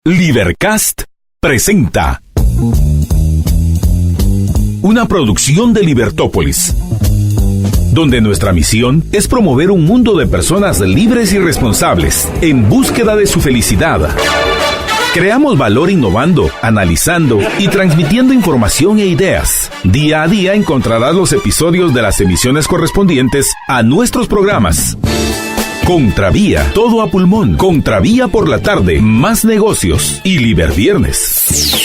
Libercast presenta una producción de Libertópolis, donde nuestra misión es promover un mundo de personas libres y responsables en búsqueda de su felicidad. Creamos valor innovando, analizando y transmitiendo información e ideas. Día a día encontrarás los episodios de las emisiones correspondientes a nuestros programas. Contravía, todo a pulmón. Contravía por la tarde, más negocios y Liberviernes.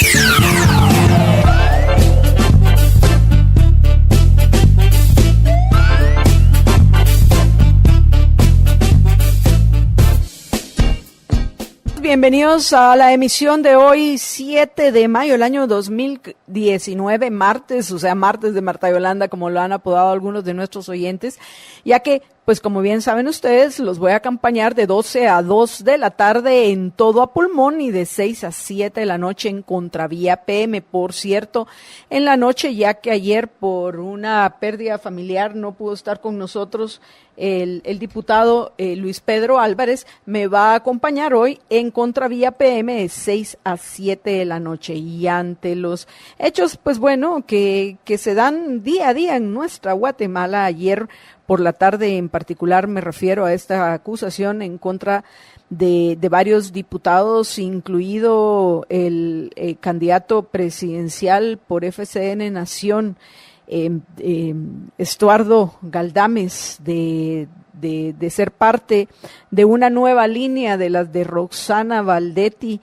Bienvenidos a la emisión de hoy, 7 de mayo del año 2019, martes, o sea, martes de Marta Yolanda, como lo han apodado algunos de nuestros oyentes, ya que, pues como bien saben ustedes, los voy a acompañar de 12 a 2 de la tarde en Todo a Pulmón y de 6 a 7 de la noche en Contravía PM. Por cierto, en la noche, ya que ayer por una pérdida familiar no pudo estar con nosotros el diputado Luis Pedro Álvarez, me va a acompañar hoy en Contravía PM de 6 a 7 de la noche. Y ante los hechos, pues bueno, que se dan día a día en nuestra Guatemala, ayer por la tarde en particular me refiero a esta acusación en contra de varios diputados, incluido el candidato presidencial por FCN Nación, Estuardo Galdames, de ser parte de una nueva línea de las de Roxana Valdetti,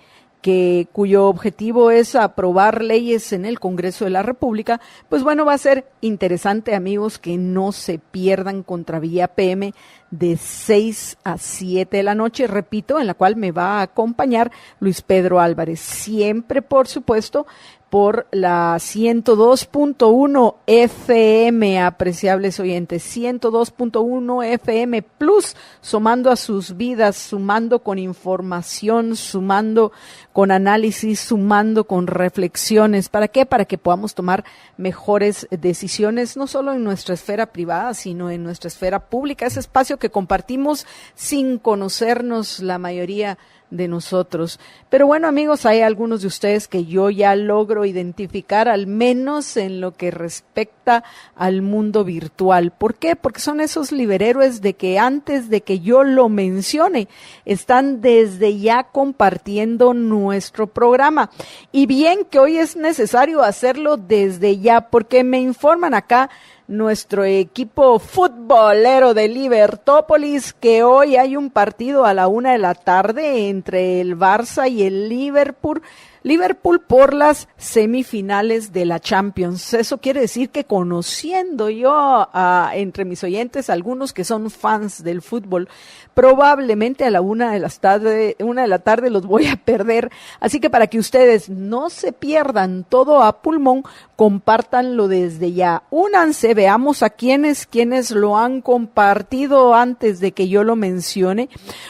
cuyo objetivo es aprobar leyes en el Congreso de la República. Pues bueno, va a ser interesante, amigos, que no se pierdan Contravía PM de 6 a 7 de la noche, repito, en la cual me va a acompañar Luis Pedro Álvarez, siempre, por supuesto, por la 102.1 FM, apreciables oyentes, 102.1 FM Plus, sumando a sus vidas, sumando con información, sumando con análisis, sumando con reflexiones. ¿Para qué? Para que podamos tomar mejores decisiones, no solo en nuestra esfera privada, sino en nuestra esfera pública, ese espacio que compartimos sin conocernos la mayoría de nosotros. Pero bueno, amigos, hay algunos de ustedes que yo ya logro identificar, al menos en lo que respecta al mundo virtual. ¿Por qué? Porque son esos liberhéroes de que antes de que yo lo mencione, están desde ya compartiendo nuestro programa. Y bien que hoy es necesario hacerlo desde ya, porque me informan acá nuestro equipo futbolero de Libertópolis que hoy hay un partido a la 1 de la tarde entre el Barça y el Liverpool por las semifinales de la Champions. Eso quiere decir que, conociendo yo entre mis oyentes algunos que son fans del fútbol, probablemente a la 1 de la tarde los voy a perder. Así que para que ustedes no se pierdan Todo a Pulmón, compártanlo desde ya. Únanse, veamos a quienes lo han compartido antes de que yo lo mencione.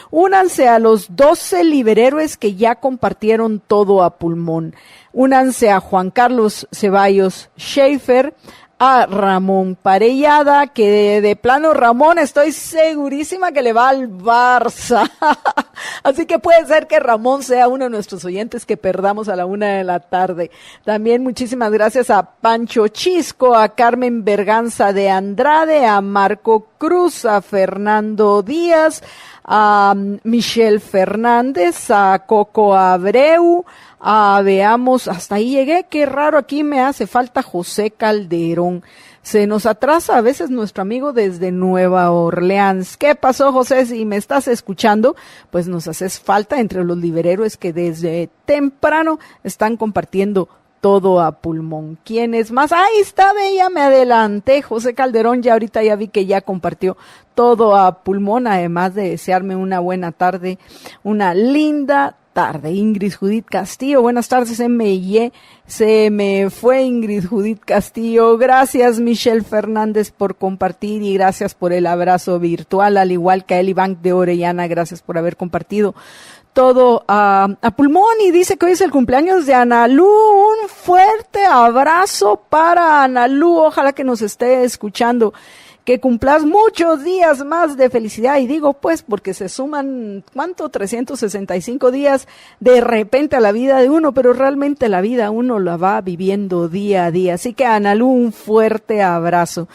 Únanse a los 12 liberhéroes que ya compartieron Todo a Pulmón. Únanse a Juan Carlos Ceballos Schaefer, a Ramón Parellada, que de plano Ramón estoy segurísima que le va al Barça. Así que puede ser que Ramón sea uno de nuestros oyentes que perdamos a la 1 de la tarde. También muchísimas gracias a Pancho Chisco, a Carmen Berganza de Andrade, a Marco Cruz, a Fernando Díaz, a Michelle Fernández, a Coco Abreu, veamos, hasta ahí llegué, qué raro, aquí me hace falta José Calderón. Se nos atrasa a veces nuestro amigo desde Nueva Orleans. ¿Qué pasó, José? Si me estás escuchando, pues nos haces falta entre los liberhéroes que desde temprano están compartiendo Todo a Pulmón. ¿Quién es más? Ahí está, ya me adelanté. José Calderón, ya ahorita ya vi que ya compartió Todo a Pulmón, además de desearme una buena tarde, una linda tarde. Ingrid Judith Castillo, buenas tardes, se me fue Ingrid Judith Castillo. Gracias, Michelle Fernández, por compartir, y gracias por el abrazo virtual, al igual que a Eli Bank de Orellana, gracias por haber compartido Todo a Pulmón. Y dice que hoy es el cumpleaños de Analú. Un fuerte abrazo para Analú, ojalá que nos esté escuchando. que cumplas muchos días más de felicidad. Y digo pues porque se suman, ¿cuánto? 365 días de repente a la vida de uno, pero realmente la vida uno la va viviendo día a día. Así que Analu, un fuerte abrazo.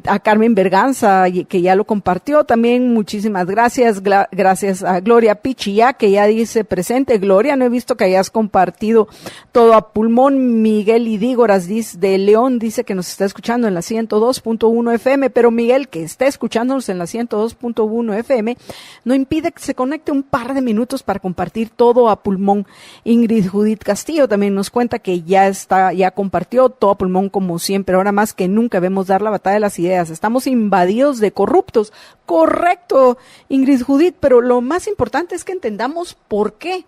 A Carmen Berganza, que ya lo compartió, también muchísimas gracias. Gracias a Gloria Pichilla, que ya dice presente. Gloria, no he visto que hayas compartido todo a pulmón. Miguel Idígoras de León dice que nos está escuchando en la 102.1 FM, pero Miguel, que está escuchándonos en la 102.1 FM, no impide que se conecte un par de minutos para compartir todo a pulmón. Ingrid Judith Castillo también nos cuenta que ya compartió todo a pulmón como siempre. Ahora más que nunca vemos dar la batalla de las ideas. Estamos invadidos de corruptos. Correcto, Ingrid Judith, pero lo más importante es que entendamos por qué.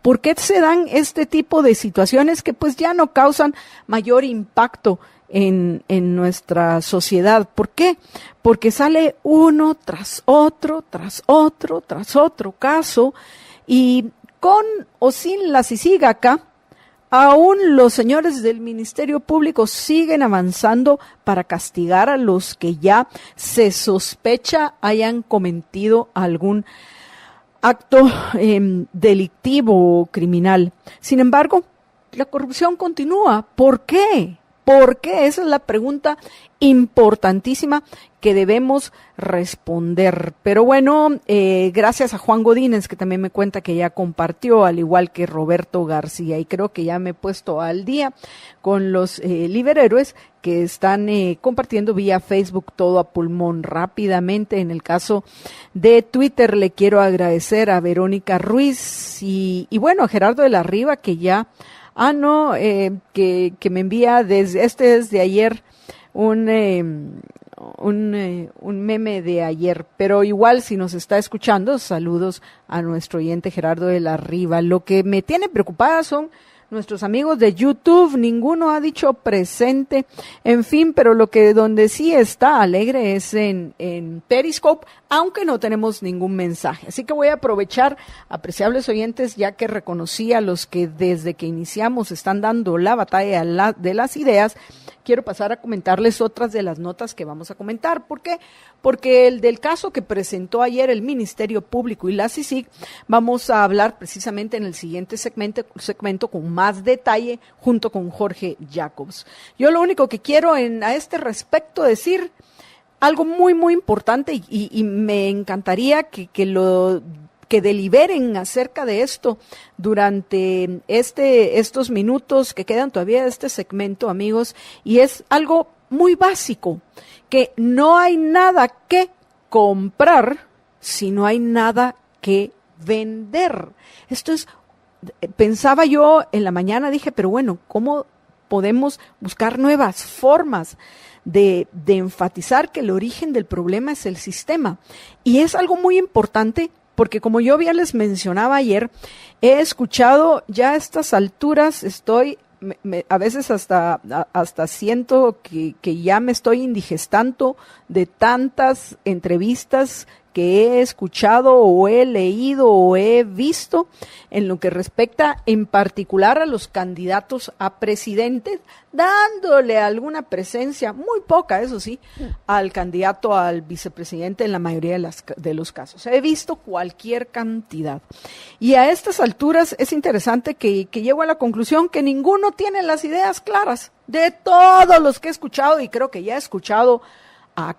¿Por qué se dan este tipo de situaciones que pues ya no causan mayor impacto en nuestra sociedad? ¿Por qué? Porque sale uno tras otro caso, y con o sin la CICIG, aún los señores del Ministerio Público siguen avanzando para castigar a los que ya se sospecha hayan cometido algún acto delictivo o criminal. Sin embargo, la corrupción continúa. ¿Por qué? ¿Por qué? Esa es la pregunta importantísima que debemos responder. Pero bueno, gracias a Juan Godínez, que también me cuenta que ya compartió, al igual que Roberto García, y creo que ya me he puesto al día con los liberhéroes que están compartiendo vía Facebook todo a pulmón rápidamente. En el caso de Twitter le quiero agradecer a Verónica Ruiz y bueno, a Gerardo de la Riva, que ya que me envía desde ayer un meme de ayer, pero igual si nos está escuchando, saludos a nuestro oyente Gerardo de la Riva. Lo que me tiene preocupada son nuestros amigos de YouTube, ninguno ha dicho presente, en fin, pero donde sí está alegre es en Periscope, aunque no tenemos ningún mensaje. Así que voy a aprovechar, apreciables oyentes, ya que reconocí a los que desde que iniciamos están dando la batalla de las ideas. Quiero pasar a comentarles otras de las notas que vamos a comentar. ¿Por qué? Porque del caso que presentó ayer el Ministerio Público y la CICIG, vamos a hablar precisamente en el siguiente segmento con más detalle, junto con Jorge Jacobs. Yo lo único que quiero a este respecto decir algo muy, muy importante y me encantaría que deliberen acerca de esto durante estos minutos que quedan todavía de este segmento, amigos, y es algo muy básico, que no hay nada que comprar si no hay nada que vender. Pensaba yo en la mañana, dije, pero bueno, ¿cómo podemos buscar nuevas formas de enfatizar que el origen del problema es el sistema? Y es algo muy importante, porque como yo ya les mencionaba ayer, he escuchado ya a estas alturas, a veces hasta siento que ya me estoy indigestando de tantas entrevistas que he escuchado o he leído o he visto en lo que respecta en particular a los candidatos a presidente, dándole alguna presencia, muy poca eso sí, al candidato al vicepresidente en la mayoría de los casos. He visto cualquier cantidad. Y a estas alturas es interesante que llego a la conclusión que ninguno tiene las ideas claras. De todos los que he escuchado, y creo que ya he escuchado a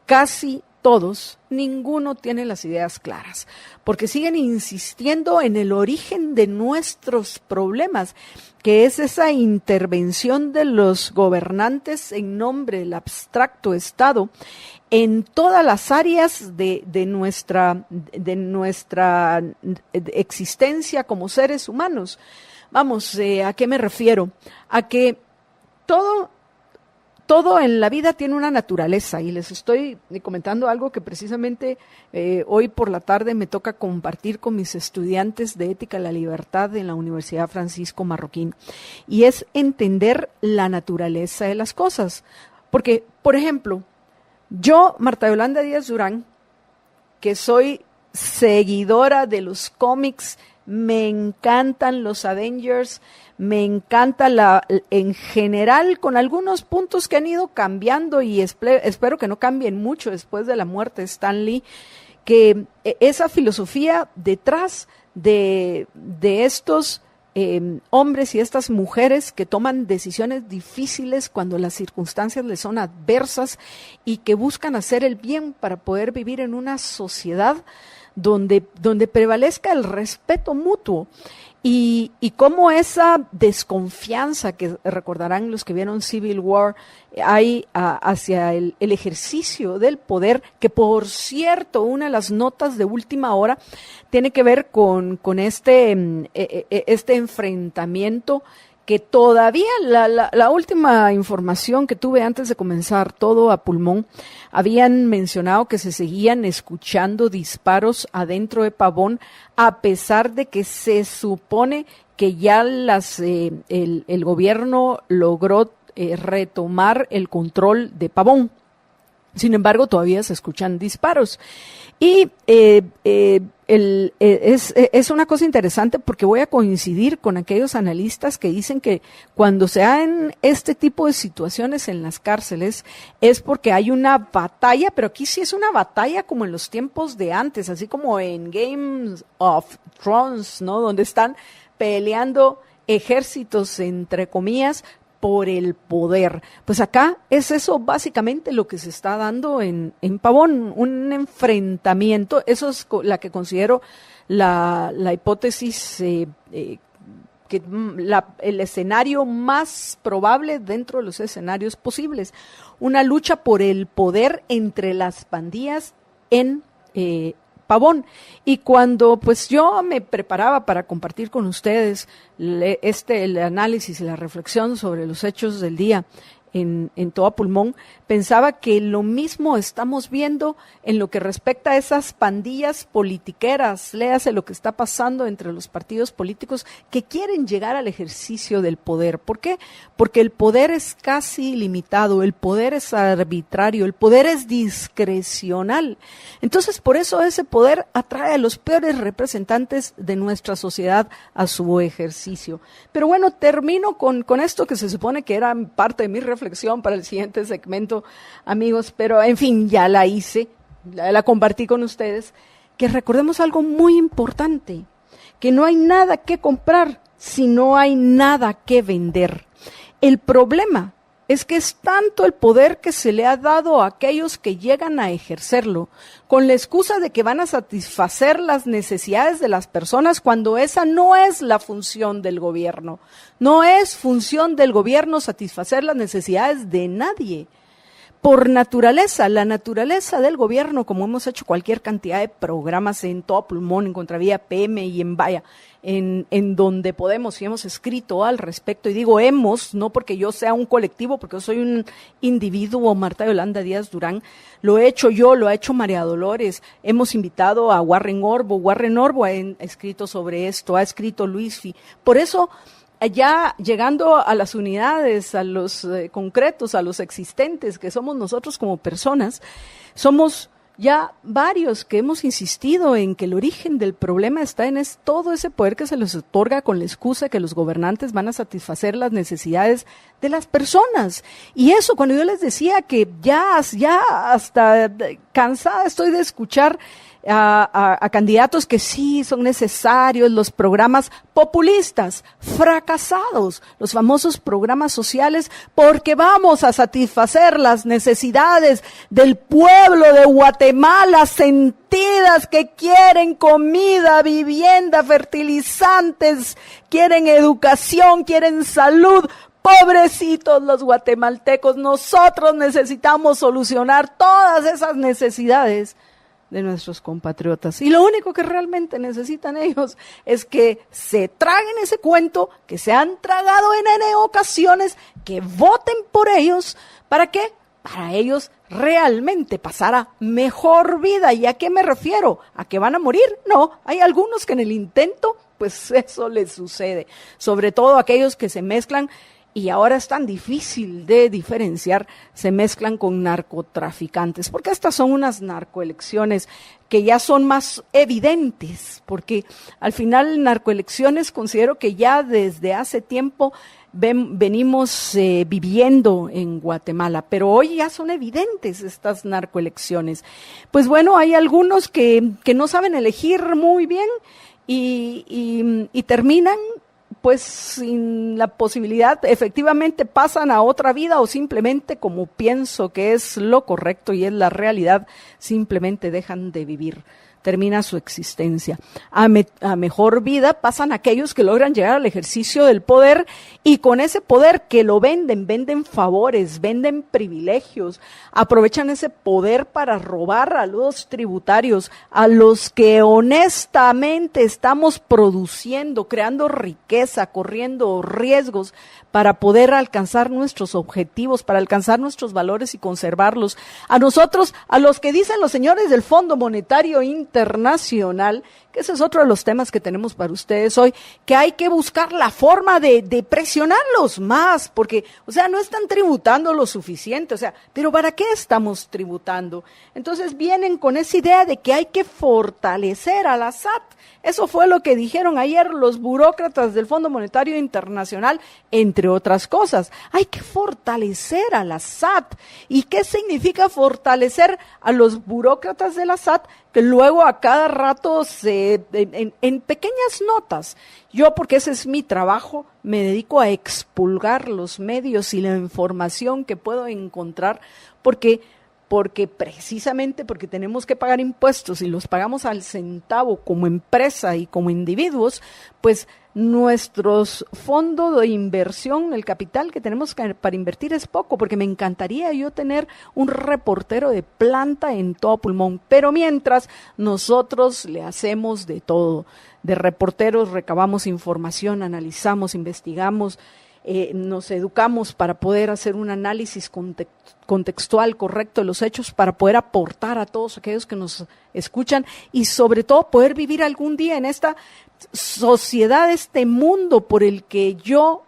casi todos, ninguno tiene las ideas claras, porque siguen insistiendo en el origen de nuestros problemas, que es esa intervención de los gobernantes en nombre del abstracto Estado en todas las áreas de nuestra existencia como seres humanos. Vamos, ¿a qué me refiero? A que todo en la vida tiene una naturaleza, y les estoy comentando algo que precisamente hoy por la tarde me toca compartir con mis estudiantes de Ética de la Libertad en la Universidad Francisco Marroquín, y es entender la naturaleza de las cosas. Porque, por ejemplo, yo, Marta Yolanda Díaz Durán, que soy seguidora de los cómics me encantan los Avengers, me encanta en general, con algunos puntos que han ido cambiando y espero que no cambien mucho después de la muerte de Stan Lee, que esa filosofía detrás de estos hombres y estas mujeres que toman decisiones difíciles cuando las circunstancias les son adversas y que buscan hacer el bien para poder vivir en una sociedad donde prevalezca el respeto mutuo. Y cómo esa desconfianza que recordarán los que vieron Civil War hay hacia el ejercicio del poder, que por cierto, una de las notas de última hora tiene que ver con este enfrentamiento que todavía la última información que tuve antes de comenzar todo a pulmón, habían mencionado que se seguían escuchando disparos adentro de Pavón, a pesar de que se supone que ya el gobierno logró retomar el control de Pavón. Sin embargo, todavía se escuchan disparos. Y es una cosa interesante porque voy a coincidir con aquellos analistas que dicen que cuando se dan este tipo de situaciones en las cárceles es porque hay una batalla, pero aquí sí es una batalla como en los tiempos de antes, así como en Game of Thrones, ¿no? Donde están peleando ejércitos, entre comillas, por el poder. Pues acá es eso básicamente lo que se está dando en Pavón, un enfrentamiento. Eso es la que considero la hipótesis, el escenario más probable dentro de los escenarios posibles. Una lucha por el poder entre las pandillas en Pavón. Y cuando pues yo me preparaba para compartir con ustedes el análisis y la reflexión sobre los hechos del día en todo pulmón, pensaba que lo mismo estamos viendo en lo que respecta a esas pandillas politiqueras, léase lo que está pasando entre los partidos políticos que quieren llegar al ejercicio del poder. ¿Por qué? Porque el poder es casi ilimitado, el poder es arbitrario, el poder es discrecional. Entonces, por eso ese poder atrae a los peores representantes de nuestra sociedad a su ejercicio. Pero bueno, termino con esto que se supone que era parte de mi reflexión para el siguiente segmento, amigos, pero en fin, ya la hice, la compartí con ustedes, que recordemos algo muy importante, que no hay nada que comprar si no hay nada que vender. El problema es que es tanto el poder que se le ha dado a aquellos que llegan a ejercerlo, con la excusa de que van a satisfacer las necesidades de las personas, cuando esa no es la función del gobierno. No es función del gobierno satisfacer las necesidades de nadie. Por naturaleza, la naturaleza del gobierno, como hemos hecho cualquier cantidad de programas en todo pulmón, en Contravía PM y en Vaya, en donde podemos y hemos escrito al respecto, y digo hemos, no porque yo sea un colectivo, porque yo soy un individuo, Marta Yolanda Díaz Durán, lo he hecho yo, lo ha hecho María Dolores, hemos invitado a Warren Orbo ha escrito sobre esto, ha escrito Luisfi, por eso, ya llegando a las unidades, a los concretos, a los existentes que somos nosotros como personas, somos ya varios que hemos insistido en que el origen del problema está en todo ese poder que se les otorga con la excusa que los gobernantes van a satisfacer las necesidades de las personas. Y eso, cuando yo les decía que ya hasta cansada estoy de escuchar a candidatos que sí son necesarios, los programas populistas, fracasados, los famosos programas sociales, porque vamos a satisfacer las necesidades del pueblo de Guatemala, sentidas, que quieren comida, vivienda, fertilizantes, quieren educación, quieren salud. Pobrecitos los guatemaltecos, nosotros necesitamos solucionar todas esas necesidades de nuestros compatriotas. Y lo único que realmente necesitan ellos es que se traguen ese cuento que se han tragado en N ocasiones, que voten por ellos. ¿Para qué? Para ellos realmente pasar a mejor vida. ¿Y a qué me refiero? ¿A que van a morir? No, hay algunos que en el intento, pues eso les sucede. Sobre todo aquellos que se mezclan y ahora es tan difícil de diferenciar, se mezclan con narcotraficantes, porque estas son unas narcoelecciones que ya son más evidentes, porque al final narcoelecciones considero que ya desde hace tiempo venimos viviendo en Guatemala, pero hoy ya son evidentes estas narcoelecciones. Pues bueno, hay algunos que no saben elegir muy bien y terminan pues sin la posibilidad, efectivamente pasan a otra vida o simplemente, como pienso que es lo correcto y es la realidad, simplemente dejan de vivir, termina su existencia. A mejor vida pasan aquellos que logran llegar al ejercicio del poder y con ese poder que lo venden favores, venden privilegios, aprovechan ese poder para robar a los tributarios, a los que honestamente estamos produciendo, creando riqueza, corriendo riesgos para poder alcanzar nuestros objetivos, para alcanzar nuestros valores y conservarlos. A nosotros, a los que dicen los señores del Fondo Monetario Internacional, que ese es otro de los temas que tenemos para ustedes hoy, que hay que buscar la forma de presionarlos más, porque, o sea, no están tributando lo suficiente, o sea, pero ¿para qué estamos tributando? Entonces vienen con esa idea de que hay que fortalecer a la SAT. Eso fue lo que dijeron ayer los burócratas del Fondo Monetario Internacional, entre otras cosas. Hay que fortalecer a la SAT. ¿Y qué significa fortalecer a los burócratas de la SAT? Que luego a cada rato en pequeñas notas, yo, porque ese es mi trabajo, me dedico a expurgar los medios y la información que puedo encontrar, porque precisamente porque tenemos que pagar impuestos y los pagamos al centavo como empresa y como individuos, pues nuestros fondos de inversión, el capital que tenemos para invertir es poco, porque me encantaría yo tener un reportero de planta en todo pulmón, pero mientras nosotros le hacemos de todo, de reporteros recabamos información, analizamos, investigamos, nos educamos para poder hacer un análisis contextual correcto de los hechos, para poder aportar a todos aquellos que nos escuchan y sobre todo poder vivir algún día en esta sociedad, este mundo por el que yo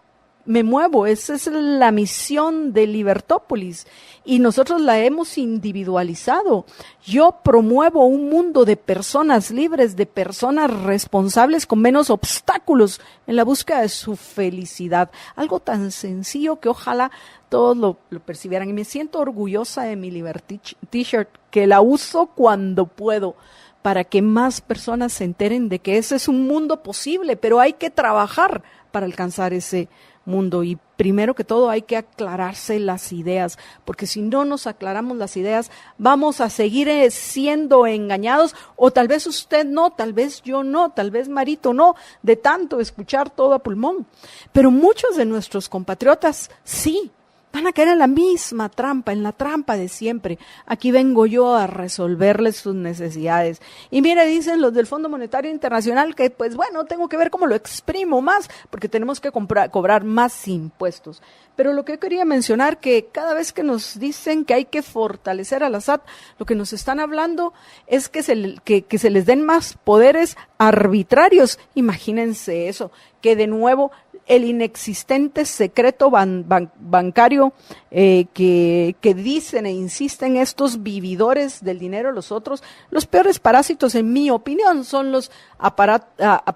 me muevo. Esa es la misión de Libertópolis y nosotros la hemos individualizado. Yo promuevo un mundo de personas libres, de personas responsables con menos obstáculos en la búsqueda de su felicidad. Algo tan sencillo que ojalá todos lo percibieran. Y me siento orgullosa de mi Liberty T-shirt, que la uso cuando puedo, para que más personas se enteren de que ese es un mundo posible, pero hay que trabajar para alcanzar ese mundo. Y primero que todo hay que aclararse las ideas, porque si no nos aclaramos las ideas, vamos a seguir siendo engañados, o tal vez usted no, tal vez yo no, tal vez Marito no, de tanto escuchar todo a pulmón. Pero muchos de nuestros compatriotas sí, van a caer en la misma trampa, en la trampa de siempre. Aquí vengo yo a resolverles sus necesidades. Y mire, dicen los del Fondo Monetario Internacional que, pues bueno, tengo que ver cómo lo exprimo más, porque tenemos que cobrar más impuestos. Pero lo que yo quería mencionar, que cada vez que nos dicen que hay que fortalecer a la SAT, lo que nos están hablando es que se les den más poderes arbitrarios. Imagínense eso, que de nuevo el inexistente secreto bancario que dicen e insisten estos vividores del dinero, los peores parásitos, en mi opinión, son los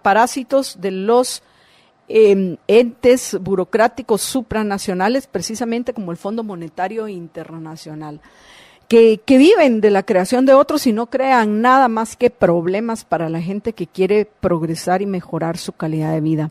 parásitos de los entes burocráticos supranacionales, precisamente como el Fondo Monetario Internacional, que viven de la creación de otros y no crean nada más que problemas para la gente que quiere progresar y mejorar su calidad de vida.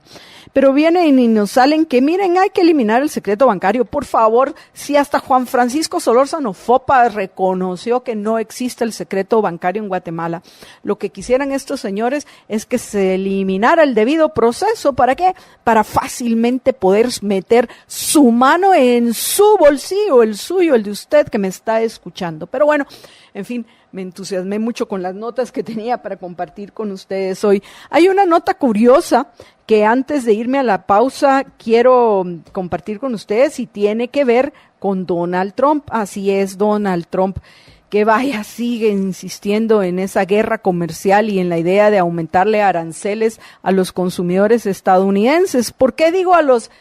Pero vienen y nos salen que, miren, hay que eliminar el secreto bancario. Por favor, si hasta Juan Francisco Solórzano Fopa reconoció que no existe el secreto bancario en Guatemala, lo que quisieran estos señores es que se eliminara el debido proceso. ¿Para qué? Para fácilmente poder meter su mano en su bolsillo, el suyo, el de usted que me está escuchando. Pero bueno, en fin, me entusiasmé mucho con las notas que tenía para compartir con ustedes hoy. Hay una nota curiosa que antes de irme a la pausa quiero compartir con ustedes y tiene que ver con Donald Trump. Así es, Donald Trump, que sigue insistiendo en esa guerra comercial y en la idea de aumentarle aranceles a los consumidores estadounidenses. ¿Por qué digo a los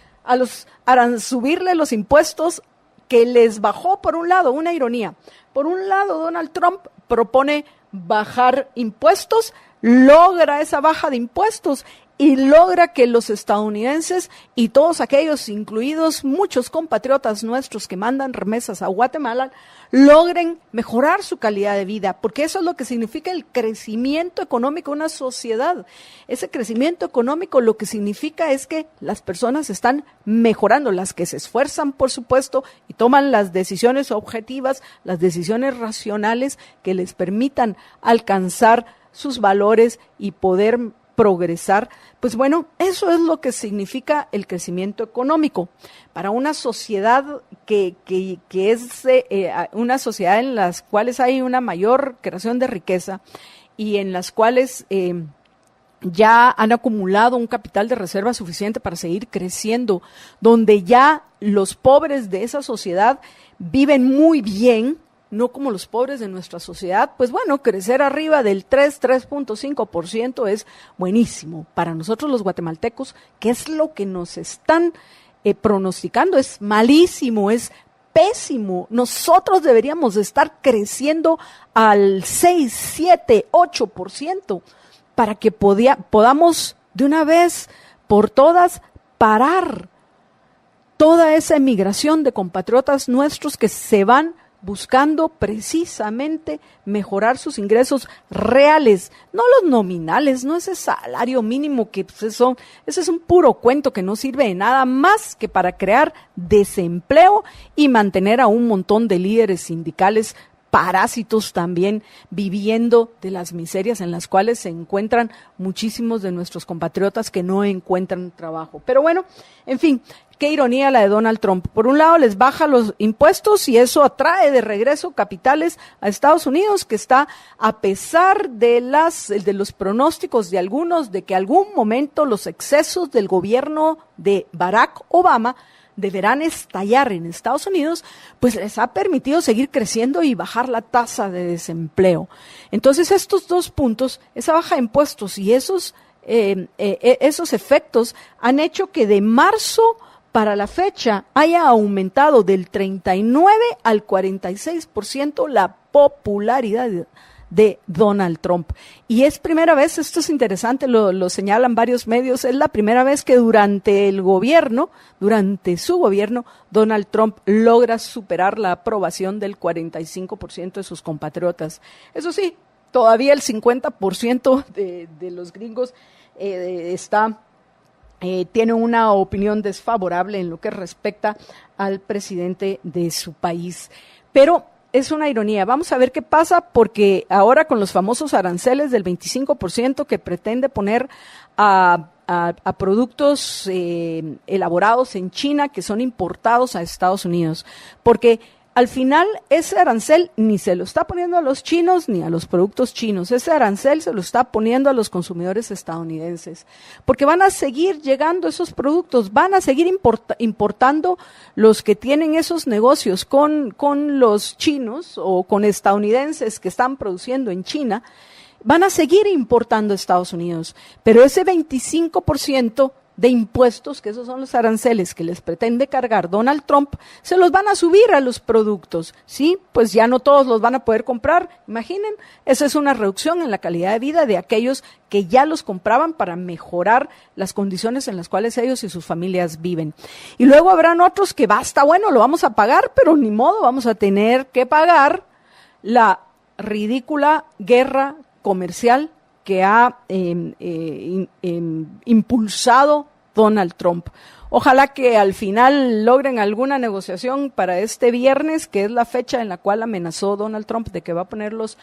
subirle los impuestos que les bajó. Por un lado, una ironía, por un lado Donald Trump propone bajar impuestos, logra esa baja de impuestos y logra que los estadounidenses y todos aquellos, incluidos muchos compatriotas nuestros que mandan remesas a Guatemala, logren mejorar su calidad de vida, porque eso es lo que significa el crecimiento económico de una sociedad. Ese crecimiento económico lo que significa es que las personas están mejorando, las que se esfuerzan, por supuesto, y toman las decisiones objetivas, las decisiones racionales que les permitan alcanzar sus valores y poder progresar. Pues bueno, eso es lo que significa el crecimiento económico. Para una sociedad que es una sociedad en las cuales hay una mayor creación de riqueza y en las cuales ya han acumulado un capital de reserva suficiente para seguir creciendo, donde ya los pobres de esa sociedad viven muy bien, no como los pobres de nuestra sociedad, pues bueno, crecer arriba del 3.5% es buenísimo. Para nosotros los guatemaltecos, ¿qué es lo que nos están pronosticando? Es malísimo, es pésimo. Nosotros deberíamos estar creciendo al 6, 7, 8% para que podamos de una vez por todas parar toda esa emigración de compatriotas nuestros que se van buscando precisamente mejorar sus ingresos reales, no los nominales, no ese salario mínimo que pues, ese es un puro cuento que no sirve de nada más que para crear desempleo y mantener a un montón de líderes sindicales parásitos también viviendo de las miserias en las cuales se encuentran muchísimos de nuestros compatriotas que no encuentran trabajo. Pero bueno, en fin, qué ironía la de Donald Trump. Por un lado les baja los impuestos y eso atrae de regreso capitales a Estados Unidos, que está, a pesar de los pronósticos de algunos de que algún momento los excesos del gobierno de Barack Obama deberán estallar en Estados Unidos, pues les ha permitido seguir creciendo y bajar la tasa de desempleo. Entonces estos dos puntos, esa baja de impuestos y esos efectos han hecho que de marzo para la fecha haya aumentado del 39 al 46% la popularidad de Donald Trump. Y es primera vez, esto es interesante, lo señalan varios medios, es la primera vez que durante su gobierno, Donald Trump logra superar la aprobación del 45% de sus compatriotas. Eso sí, todavía el 50% de los gringos tiene una opinión desfavorable en lo que respecta al presidente de su país. Pero es una ironía. Vamos a ver qué pasa, porque ahora con los famosos aranceles del 25% que pretende poner a productos elaborados en China que son importados a Estados Unidos, porque al final ese arancel ni se lo está poniendo a los chinos ni a los productos chinos, ese arancel se lo está poniendo a los consumidores estadounidenses, porque van a seguir llegando esos productos, van a seguir importando los que tienen esos negocios con los chinos o con estadounidenses que están produciendo en China, van a seguir importando a Estados Unidos, pero ese 25% de impuestos, que esos son los aranceles que les pretende cargar Donald Trump, se los van a subir a los productos, ¿sí? Pues ya no todos los van a poder comprar, imaginen, esa es una reducción en la calidad de vida de aquellos que ya los compraban para mejorar las condiciones en las cuales ellos y sus familias viven. Y luego habrán otros que basta, bueno, lo vamos a pagar, pero ni modo, vamos a tener que pagar la ridícula guerra comercial que ha impulsado Donald Trump. Ojalá que al final logren alguna negociación para este viernes, que es la fecha en la cual amenazó Donald Trump de que va a poner los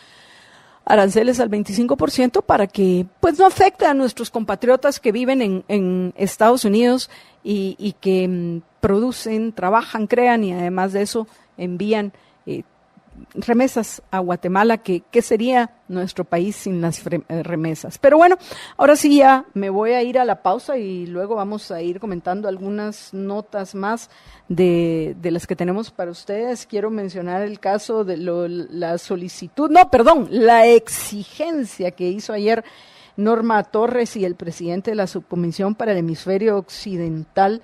aranceles al 25% para que pues no afecte a nuestros compatriotas que viven en Estados Unidos y que producen, trabajan, crean y además de eso envían remesas a Guatemala, que sería nuestro país sin las remesas. Pero bueno, ahora sí ya me voy a ir a la pausa y luego vamos a ir comentando algunas notas más de las que tenemos para ustedes. Quiero mencionar el caso de la exigencia que hizo ayer Norma Torres y el presidente de la Subcomisión para el Hemisferio Occidental,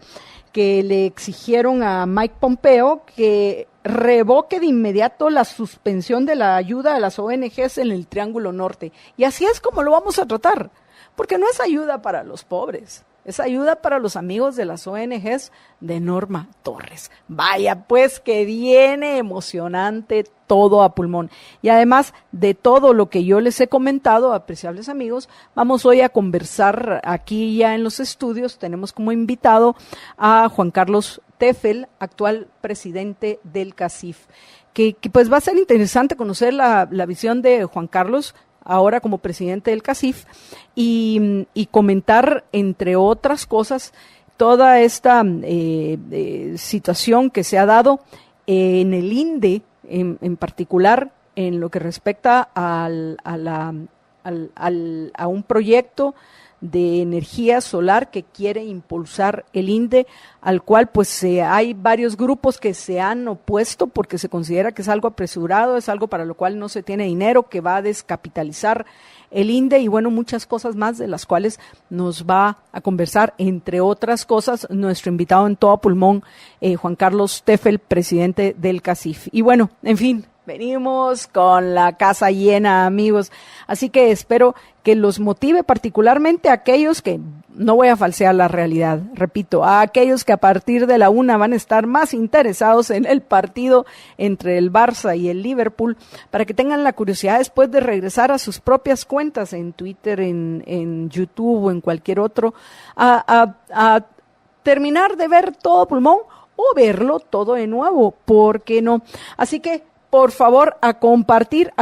que le exigieron a Mike Pompeo que revoque de inmediato la suspensión de la ayuda a las ONGs en el Triángulo Norte. Y así es como lo vamos a tratar, porque no es ayuda para los pobres, es ayuda para los amigos de las ONGs de Norma Torres. Vaya, pues que viene emocionante todo a pulmón. Y además de todo lo que yo les he comentado, apreciables amigos, vamos hoy a conversar aquí ya en los estudios. Tenemos como invitado a Juan Carlos Teffel, actual presidente del CACIF, que pues va a ser interesante conocer la visión de Juan Carlos ahora como presidente del CACIF, y comentar, entre otras cosas, toda esta situación que se ha dado en el INDE, en particular en lo que respecta a un proyecto de energía solar que quiere impulsar el INDE, al cual pues hay varios grupos que se han opuesto porque se considera que es algo apresurado, es algo para lo cual no se tiene dinero, que va a descapitalizar el INDE y bueno, muchas cosas más de las cuales nos va a conversar, entre otras cosas, nuestro invitado en todo pulmón, Juan Carlos Teffel, presidente del CACIF. Y bueno, en fin, venimos con la casa llena, amigos, así que espero que los motive particularmente a aquellos que, no voy a falsear la realidad, repito, a aquellos que a partir de la 1 van a estar más interesados en el partido entre el Barça y el Liverpool, para que tengan la curiosidad después de regresar a sus propias cuentas en Twitter, en YouTube o en cualquier otro, a terminar de ver todo pulmón o verlo todo de nuevo, ¿por qué no? Así que por favor, a compartir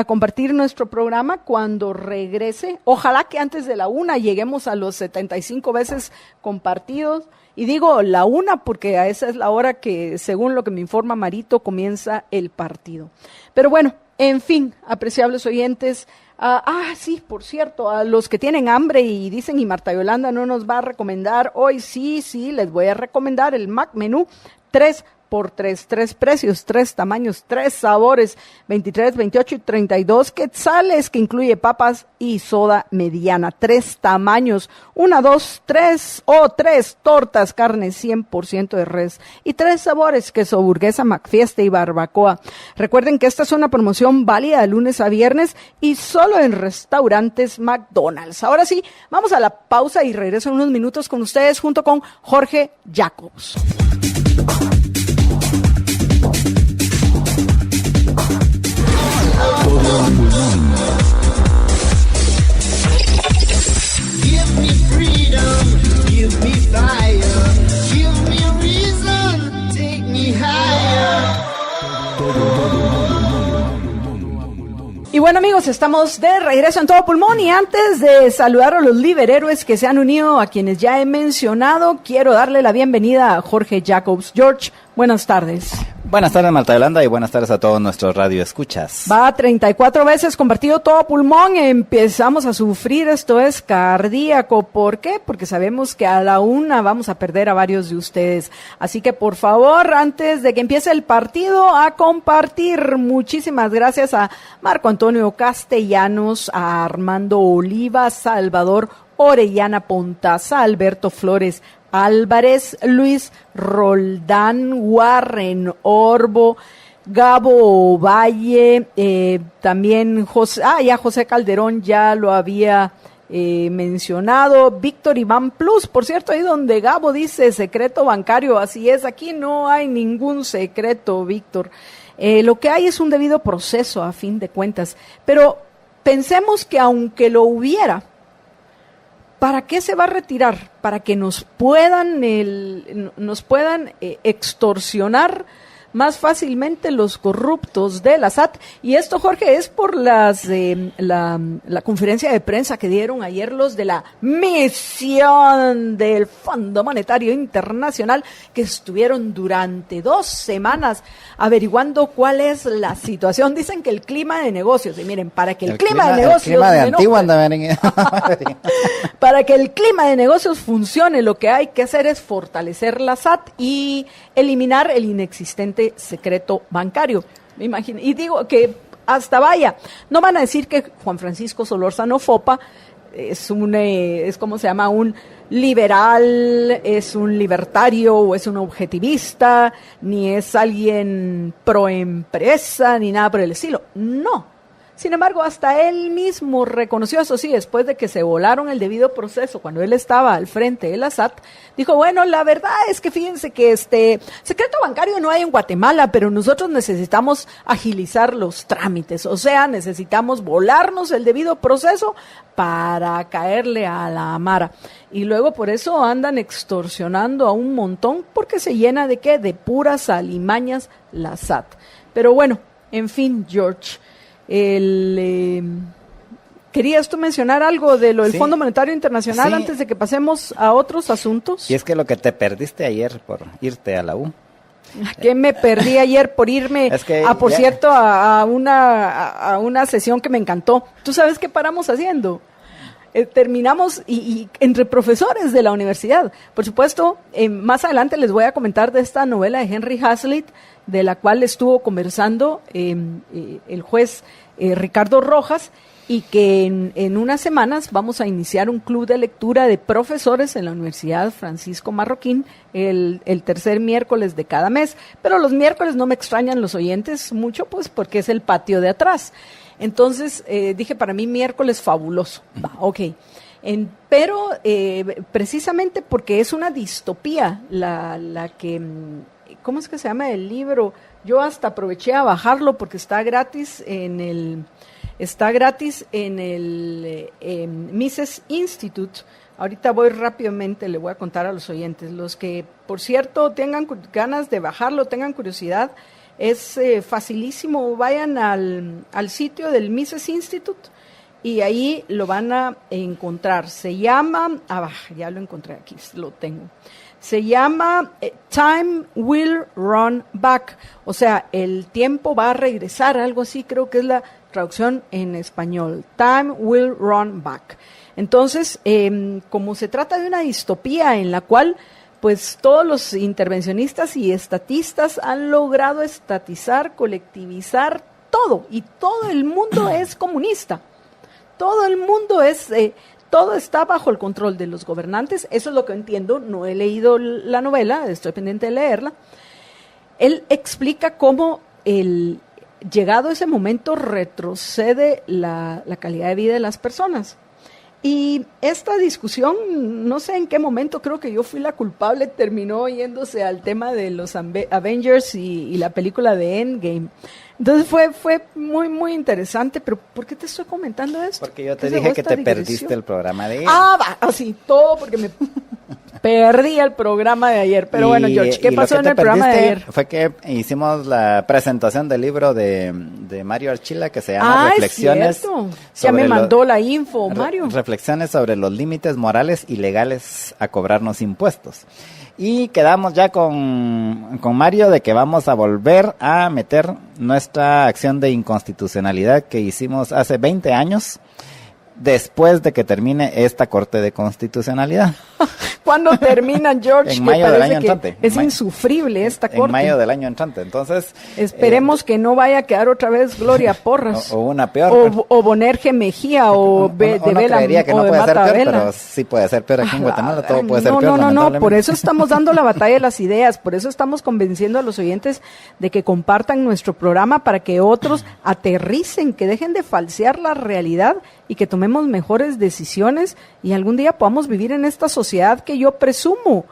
nuestro programa cuando regrese. Ojalá que antes de la 1 lleguemos a los 75 veces compartidos. Y digo la 1 porque a esa es la hora que, según lo que me informa Marito, comienza el partido. Pero bueno, en fin, apreciables oyentes. Sí, por cierto, a los que tienen hambre y dicen, y Marta Yolanda no nos va a recomendar hoy, sí, les voy a recomendar el Mac Menú 3 por 3 precios, 3 tamaños, 3 sabores, 23, 28 y 32 quetzales, que incluye papas y soda mediana, 3 tamaños, 1, 2, 3 o 3 tortas, carne 100% de res y 3 sabores, queso burguesa, McFiesta y barbacoa. Recuerden que esta es una promoción válida de lunes a viernes y solo en restaurantes McDonald's. Ahora sí, vamos a la pausa y regreso en unos minutos con ustedes junto con Jorge Jacobs. Give me freedom, give me fire, give me reason, take me higher. Y bueno, amigos, estamos de regreso en todo pulmón y antes de saludar a los liberhéroes que se han unido, a quienes ya he mencionado, quiero darle la bienvenida a Jorge Jacobs. George, buenas tardes. Buenas tardes, Marta Yolanda, y buenas tardes a todos nuestros radioescuchas. Va 34 veces compartido todo pulmón, empezamos a sufrir, esto es cardíaco. ¿Por qué? Porque sabemos que a la 1 vamos a perder a varios de ustedes. Así que por favor, antes de que empiece el partido, a compartir. Muchísimas gracias a Marco Antonio Castellanos, a Armando Oliva, Salvador Orellana Pontaza, Alberto Flores Álvarez, Luis Roldán, Warren Orbo, Gabo Valle, también José, José Calderón ya lo había mencionado, Víctor Iván Plus, por cierto, ahí donde Gabo dice secreto bancario, así es, aquí no hay ningún secreto, Víctor. Lo que hay es un debido proceso a fin de cuentas, pero pensemos que aunque lo hubiera, ¿para qué se va a retirar? Para que nos puedan extorsionar más fácilmente los corruptos de la SAT. Y esto, Jorge, es por la conferencia de prensa que dieron ayer los de la misión del Fondo Monetario Internacional, que estuvieron durante 2 semanas averiguando cuál es la situación. Dicen que el clima de negocios, y miren, para que el clima de negocios... Para que el clima de negocios funcione, lo que hay que hacer es fortalecer la SAT y eliminar el inexistente secreto bancario. Me imagino, y digo que hasta vaya, no van a decir que Juan Francisco Solórzano Fopa es como se llama, un liberal, es un libertario o es un objetivista, ni es alguien pro empresa, ni nada por el estilo. No. Sin embargo, hasta él mismo reconoció, eso sí, después de que se volaron el debido proceso, cuando él estaba al frente de la SAT, dijo, bueno, la verdad es que fíjense que secreto bancario no hay en Guatemala, pero nosotros necesitamos agilizar los trámites, o sea, necesitamos volarnos el debido proceso para caerle a la mara. Y luego por eso andan extorsionando a un montón, porque se llena de ¿qué? De puras alimañas la SAT. Pero bueno, en fin, George, ¿querías tú mencionar algo de lo del Sí. Fondo Monetario Internacional Sí. antes de que pasemos a otros asuntos? Y es que lo que te perdiste ayer por irte a la U. ¿Qué me perdí ayer por irme, Es que por ya- cierto, a una sesión que me encantó? ¿Tú sabes qué paramos haciendo? Terminamos y entre profesores de la universidad. Por supuesto, más adelante les voy a comentar de esta novela de Henry Hazlitt, de la cual estuvo conversando el juez Ricardo Rojas, y que en unas semanas vamos a iniciar un club de lectura de profesores en la Universidad Francisco Marroquín el tercer miércoles de cada mes. Pero los miércoles no me extrañan los oyentes mucho, pues porque es el patio de atrás. Entonces dije, para mí miércoles fabuloso. Va, ok. Pero precisamente porque es una distopía la que, ¿cómo es que se llama el libro? Yo hasta aproveché a bajarlo porque está gratis en el Mises Institute. Ahorita voy rápidamente, le voy a contar a los oyentes. Los que, por cierto, tengan ganas de bajarlo, tengan curiosidad, es facilísimo. Vayan al sitio del Mises Institute y ahí lo van a encontrar. Se llama, ya lo encontré aquí, lo tengo. Se llama Time Will Run Back, o sea, el tiempo va a regresar, algo así creo que es la traducción en español. Time Will Run Back. Entonces, como se trata de una distopía en la cual pues todos los intervencionistas y estatistas han logrado estatizar, colectivizar todo, y todo el mundo es comunista. Todo el mundo todo está bajo el control de los gobernantes. Eso es lo que entiendo. No he leído la novela, estoy pendiente de leerla. Él explica cómo llegado ese momento retrocede la calidad de vida de las personas. Y esta discusión, no sé en qué momento, creo que yo fui la culpable, terminó yéndose al tema de los Avengers y la película de Endgame. Entonces fue muy, muy interesante. Pero ¿por qué te estoy comentando esto? Porque yo te ¿Qué se dije fue que esta te digresión? perdiste el programa de ayer. Así, todo porque me perdí el programa de ayer. Pero bueno, George, ¿qué y lo pasó que en te el programa de perdiste ayer? Fue que hicimos la presentación del libro de Mario Archila que se llama Reflexiones. Es cierto. Ya me mandó la info, Mario. Reflexiones sobre los límites morales y legales a cobrarnos impuestos. Y quedamos ya con Mario de que vamos a volver a meter nuestra acción de inconstitucionalidad que hicimos hace 20 años, después de que termine esta Corte de Constitucionalidad. ¿Cuándo terminan, George? En mayo del año que entrante. es insufrible esta corte. En mayo del año entrante. Entonces, esperemos que no vaya a quedar otra vez Gloria Porras. o una peor. O Bonerge Mejía, o uno de Vela, creería que o no de puede ser peor, Matavela. pero sí puede ser peor aquí en Guatemala, todo puede ser No, peor. no, lamentablemente. por eso estamos dando la batalla de las ideas, por eso estamos convenciendo a los oyentes de que compartan nuestro programa para que otros aterricen, que dejen de falsear la realidad y que tomemos mejores decisiones y algún día podamos vivir en esta sociedad que yo presumo.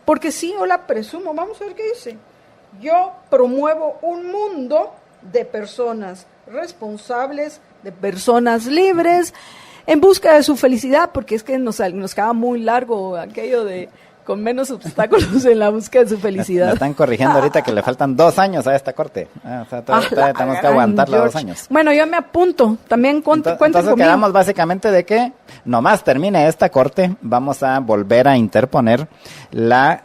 Porque sí, yo la presumo. Vamos a ver qué dice. Yo promuevo un mundo de personas responsables, de personas libres, en busca de su felicidad, porque es que nos queda muy largo aquello de con menos obstáculos en la búsqueda de su felicidad. Me están corrigiendo ahorita que le faltan 2 años a esta corte. O sea, todavía tenemos que aguantarla 2 años. Bueno, yo me apunto. También cuenten Entonces conmigo. quedamos básicamente de que nomás termine esta corte, vamos a volver a interponer la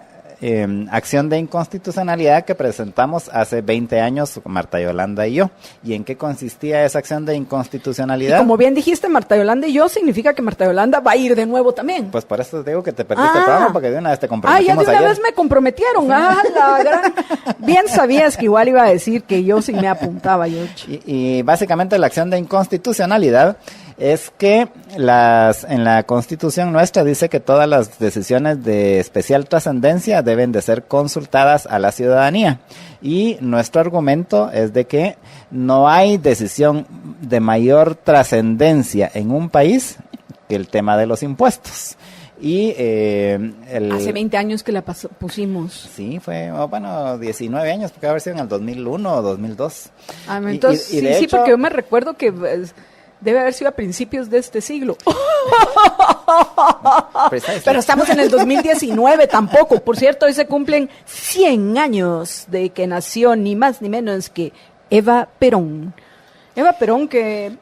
acción de inconstitucionalidad que presentamos hace 20 años Marta Yolanda y yo. ¿Y en qué consistía esa acción de inconstitucionalidad? Y como bien dijiste, Marta Yolanda y yo, significa que Marta Yolanda va a ir de nuevo también. Pues por eso te digo que te perdiste el programa, porque de una vez te ya comprometimos de una ayer. vez me comprometieron. La gran... Bien sabías que igual iba a decir que yo sí me apuntaba, George. Y básicamente la acción de inconstitucionalidad es que en la Constitución nuestra dice que todas las decisiones de especial trascendencia deben de ser consultadas a la ciudadanía. Y nuestro argumento es de que no hay decisión de mayor trascendencia en un país que el tema de los impuestos. Y hace 20 años que la pusimos. Sí, fue, 19 años, porque haber sido en el 2001 o 2002. Entonces, y de hecho, porque yo me recuerdo que debe haber sido a principios de este siglo. Pero estamos en el 2019 tampoco. Por cierto, hoy se cumplen 100 años de que nació ni más ni menos que Eva Perón. Eva Perón, que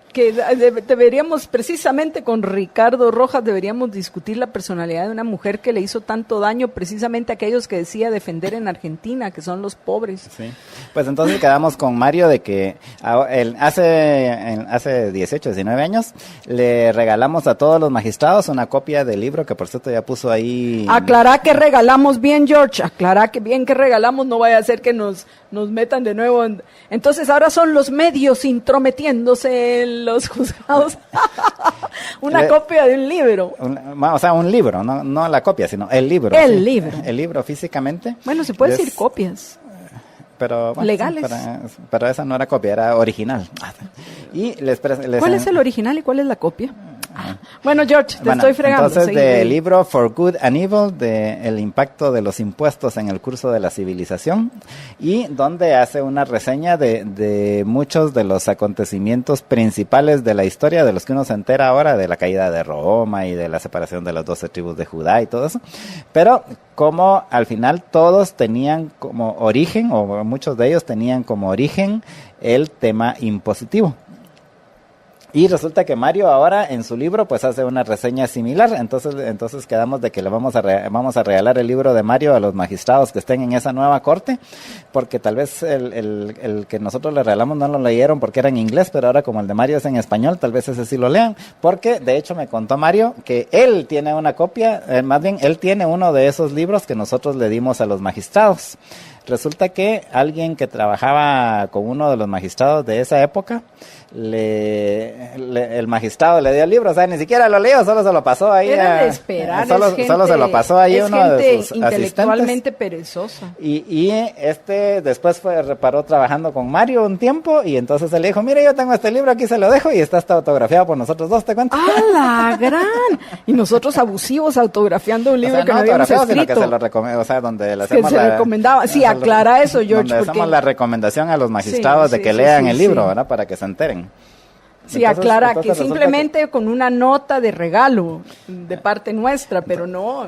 deberíamos, precisamente con Ricardo Rojas, deberíamos discutir la personalidad de una mujer que le hizo tanto daño precisamente a aquellos que decía defender en Argentina, que son los pobres. Sí. Pues entonces quedamos con Mario de que hace 18, 19 años le regalamos a todos los magistrados una copia del libro que por cierto ya puso ahí. Aclará que regalamos bien, George, aclará que bien que regalamos, no vaya a ser que nos metan de nuevo. Entonces ahora son los medios intrometiéndose en los juzgados. Una copia de un libro. Un libro, no la copia, sino el libro. El libro. El libro físicamente. Bueno, se puede decir copias. Pero legales. Sí, pero esa no era copia, era original. Y ¿Cuál es el original y cuál es la copia? Bueno, George, te estoy fregando. Entonces, del libro For Good and Evil, de el impacto de los impuestos en el curso de la civilización, y donde hace una reseña de muchos de los acontecimientos principales de la historia, de los que uno se entera ahora, de la caída de Roma y de la separación de las 12 tribus de Judá y todo eso, pero como al final todos tenían como origen, o muchos de ellos tenían como origen, el tema impositivo. Y resulta que Mario ahora en su libro pues hace una reseña similar, entonces quedamos de que le vamos a regalar el libro de Mario a los magistrados que estén en esa nueva corte, porque tal vez el que nosotros le regalamos no lo leyeron porque era en inglés, pero ahora como el de Mario es en español, tal vez ese sí lo lean, porque de hecho me contó Mario que él tiene una copia, más bien él tiene uno de esos libros que nosotros le dimos a los magistrados. Resulta que alguien que trabajaba con uno de los magistrados de esa época, el magistrado le dio el libro, o sea, ni siquiera lo leyó, solo se lo pasó ahí. Era de esperar, solo se lo pasó ahí uno de sus intelectualmente asistentes. Perezosa. Y después reparó trabajando con Mario un tiempo, y entonces él le dijo, mire, yo tengo este libro, aquí se lo dejo, y está autografiado por nosotros dos, ¿te cuento? ¡Ah, la gran! Y nosotros abusivos autografiando un libro que no habíamos escrito. Sino que se lo recomendó, o sea, donde le hacemos recomendaba. Sí, aclara eso, George. Donde hacemos la recomendación a los magistrados de que lean el libro, ¿verdad? Para que se enteren. Sí, aclara que simplemente con una nota de regalo de parte nuestra, pero no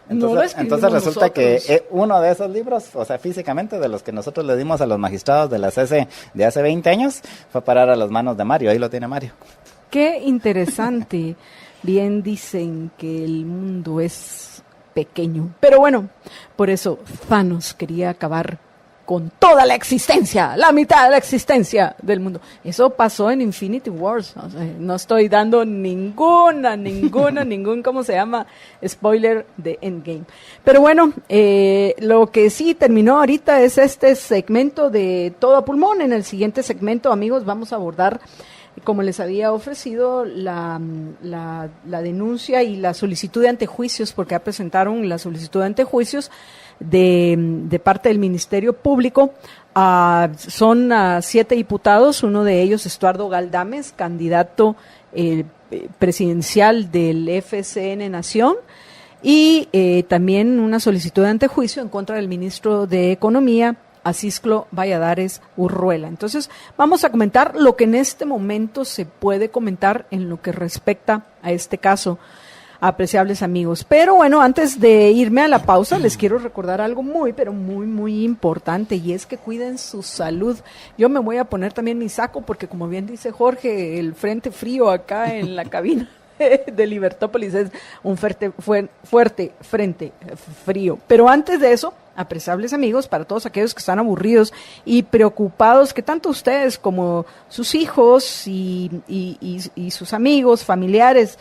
lo escribimos entonces resulta nosotros. Que uno de esos libros, o sea, físicamente de los que nosotros le dimos a los magistrados de la CC de hace 20 años, fue a parar a las manos de Mario. Ahí lo tiene Mario. Qué interesante. Bien dicen que el mundo es pequeño, pero bueno, por eso Thanos quería acabar con toda la existencia, la mitad de la existencia del mundo. Eso pasó en Infinity Wars. O sea, no estoy dando ningún, ¿cómo se llama? Spoiler de Endgame. Pero bueno, lo que sí terminó ahorita es este segmento de Todo a Pulmón. En el siguiente segmento, amigos, vamos a abordar, como les había ofrecido, la denuncia y la solicitud de antejuicios, porque ya presentaron la solicitud de antejuicios de parte del Ministerio Público. Son 7 diputados, uno de ellos Estuardo Galdames, candidato presidencial del FCN Nación, y también una solicitud de antejuicio en contra del ministro de Economía, Acisclo Valladares Urruela. Entonces, vamos a comentar lo que en este momento se puede comentar en lo que respecta a este caso, apreciables amigos. Pero bueno, antes de irme a la pausa, les quiero recordar algo pero muy importante, y es que cuiden su salud. Yo me voy a poner también mi saco, porque como bien dice Jorge, el frente frío acá en la cabina de Libertópolis es un fuerte frente frío. Pero antes de eso, apreciables amigos, para todos aquellos que están aburridos y preocupados, que tanto ustedes como sus hijos y sus amigos, familiares,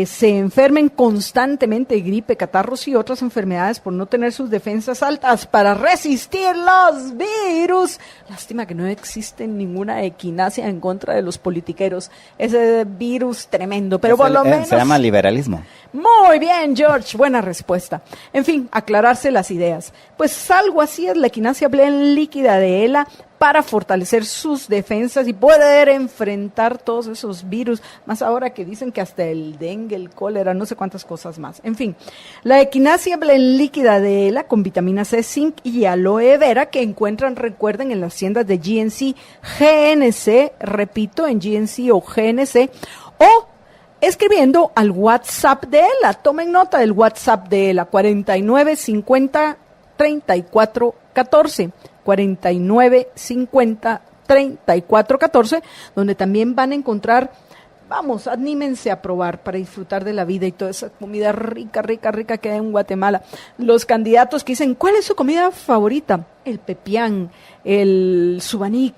se enfermen constantemente de gripe, catarros y otras enfermedades por no tener sus defensas altas para resistir los virus. Lástima que no existe ninguna equinacia en contra de los politiqueros. Ese virus tremendo, pero por lo menos... Se llama liberalismo. Muy bien, George, buena respuesta. En fin, aclararse las ideas. Pues algo así es la equinacia Blend líquida de ELA para fortalecer sus defensas y poder enfrentar todos esos virus, más ahora que dicen que hasta el dengue, el cólera, no sé cuántas cosas más. En fin, la equinacia Blend líquida de ELA con vitamina C, zinc y aloe vera que encuentran, recuerden, en las tiendas de GNC, GNC, repito, en GNC o GNC, o escribiendo al WhatsApp de ELA. Tomen nota del WhatsApp de ELA, 4950-3414, 4950-3414, donde también van a encontrar, vamos, anímense a probar para disfrutar de la vida y toda esa comida rica, rica, rica que hay en Guatemala. Los candidatos que dicen, ¿cuál es su comida favorita? El pepián, el subanic,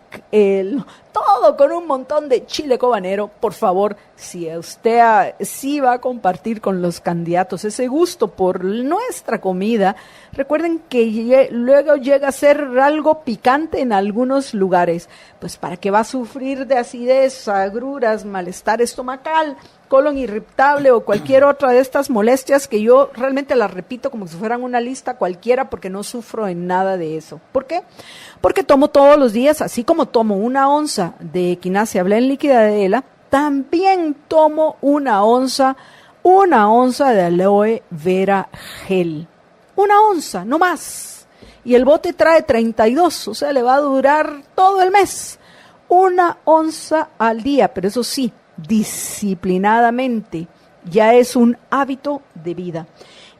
todo con un montón de chile cobanero. Por favor, si usted sí va a compartir con los candidatos ese gusto por nuestra comida, recuerden que luego llega a ser algo picante en algunos lugares, pues para que va a sufrir de acidez, agruras, malestar estomacal, colon irritable o cualquier otra de estas molestias que yo realmente las repito como si fueran una lista cualquiera porque no sufro en nada de eso. ¿Por qué? Porque tomo todos los días, así como tomo 1 onza de equinacia Blend líquida de ELA, también tomo 1 onza de aloe vera gel. 1 onza, no más. Y el bote trae 32, o sea, le va a durar todo el mes. 1 onza al día, pero eso sí, disciplinadamente, ya es un hábito de vida.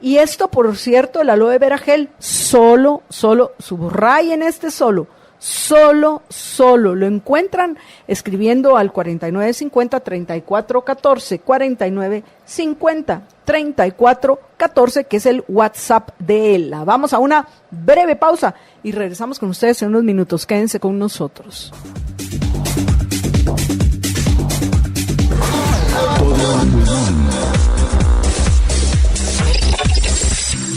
Y esto, por cierto, el aloe vera gel, solo, subrayen este solo, lo encuentran escribiendo al 4950-3414, 4950-3414, que es el WhatsApp de ELA. Vamos a una breve pausa y regresamos con ustedes en unos minutos. Quédense con nosotros.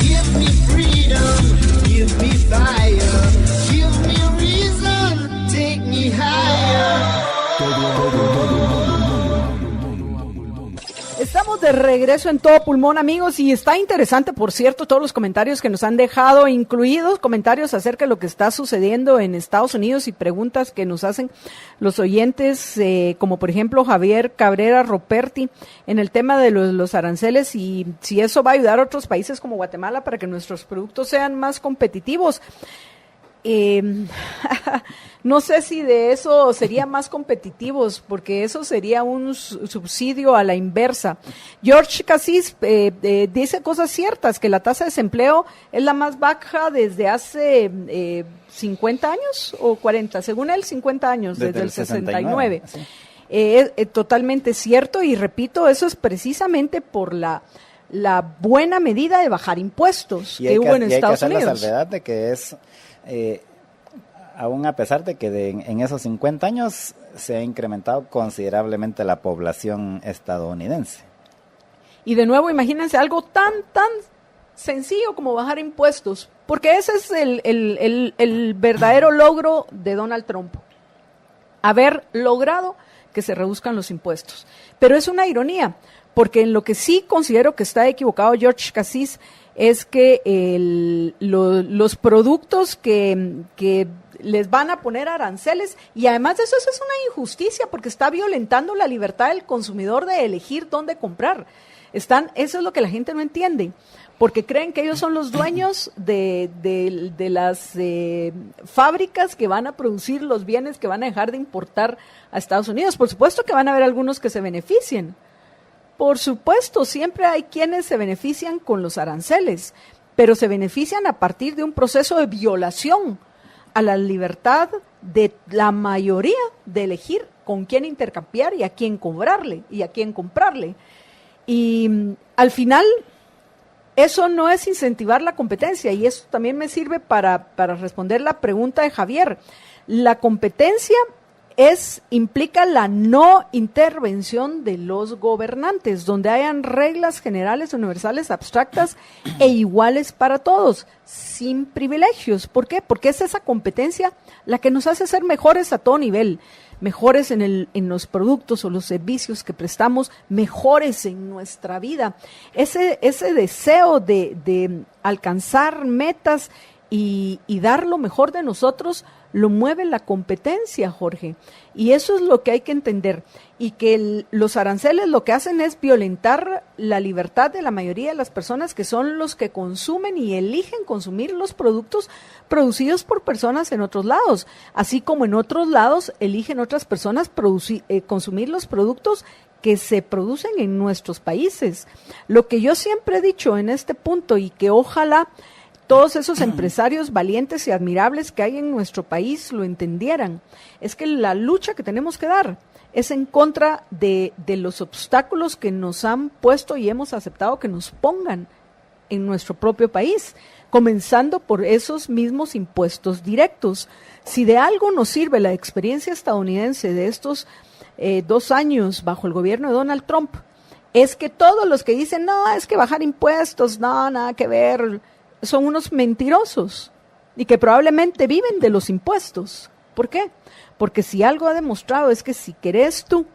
Give me freedom, give me fire, give me a reason, take me higher. Estamos de regreso en Todo Pulmón, amigos, y está interesante, por cierto, todos los comentarios que nos han dejado, incluidos comentarios acerca de lo que está sucediendo en Estados Unidos y preguntas que nos hacen los oyentes, como por ejemplo Javier Cabrera Roperti, en el tema de los aranceles y si eso va a ayudar a otros países como Guatemala para que nuestros productos sean más competitivos. No sé si de eso serían más competitivos, porque eso sería un subsidio a la inversa. George Cassis dice cosas ciertas, que la tasa de desempleo es la más baja desde hace 50 años o 40, según él 50 años, desde el 69. Sí. Totalmente cierto, y repito, eso es precisamente por la buena medida de bajar impuestos que hubo en Estados Unidos. Y hay que hacer la salvedad de que es... aún a pesar de que en esos 50 años se ha incrementado considerablemente la población estadounidense. Y de nuevo, imagínense algo tan sencillo como bajar impuestos, porque ese es el verdadero logro de Donald Trump, haber logrado que se reduzcan los impuestos. Pero es una ironía, porque en lo que sí considero que está equivocado George Cassis es que los productos que les van a poner aranceles, y además de eso es una injusticia porque está violentando la libertad del consumidor de elegir dónde comprar. Eso es lo que la gente no entiende, porque creen que ellos son los dueños de las fábricas que van a producir los bienes que van a dejar de importar a Estados Unidos. Por supuesto que van a haber algunos que se beneficien. Por supuesto, siempre hay quienes se benefician con los aranceles, pero se benefician a partir de un proceso de violación a la libertad de la mayoría de elegir con quién intercambiar y a quién cobrarle y a quién comprarle. Y al final, eso no es incentivar la competencia, y eso también me sirve para responder la pregunta de Javier. La competencia implica la no intervención de los gobernantes, donde hayan reglas generales, universales, abstractas e iguales para todos, sin privilegios. ¿Por qué? Porque es esa competencia la que nos hace ser mejores a todo nivel, mejores en los productos o los servicios que prestamos, mejores en nuestra vida. Ese deseo de alcanzar metas y dar lo mejor de nosotros lo mueve la competencia, Jorge. Y eso es lo que hay que entender. Y que los aranceles lo que hacen es violentar la libertad de la mayoría de las personas, que son los que consumen y eligen consumir los productos producidos por personas en otros lados. Así como en otros lados eligen otras personas consumir los productos que se producen en nuestros países. Lo que yo siempre he dicho en este punto, y que ojalá todos esos empresarios valientes y admirables que hay en nuestro país lo entendieran, es que la lucha que tenemos que dar es en contra de los obstáculos que nos han puesto y hemos aceptado que nos pongan en nuestro propio país, comenzando por esos mismos impuestos directos. Si de algo nos sirve la experiencia estadounidense de estos 2 años bajo el gobierno de Donald Trump, es que todos los que dicen, no, es que bajar impuestos, no, nada que ver, son unos mentirosos y que probablemente viven de los impuestos. ¿Por qué? Porque si algo ha demostrado es que si querés tú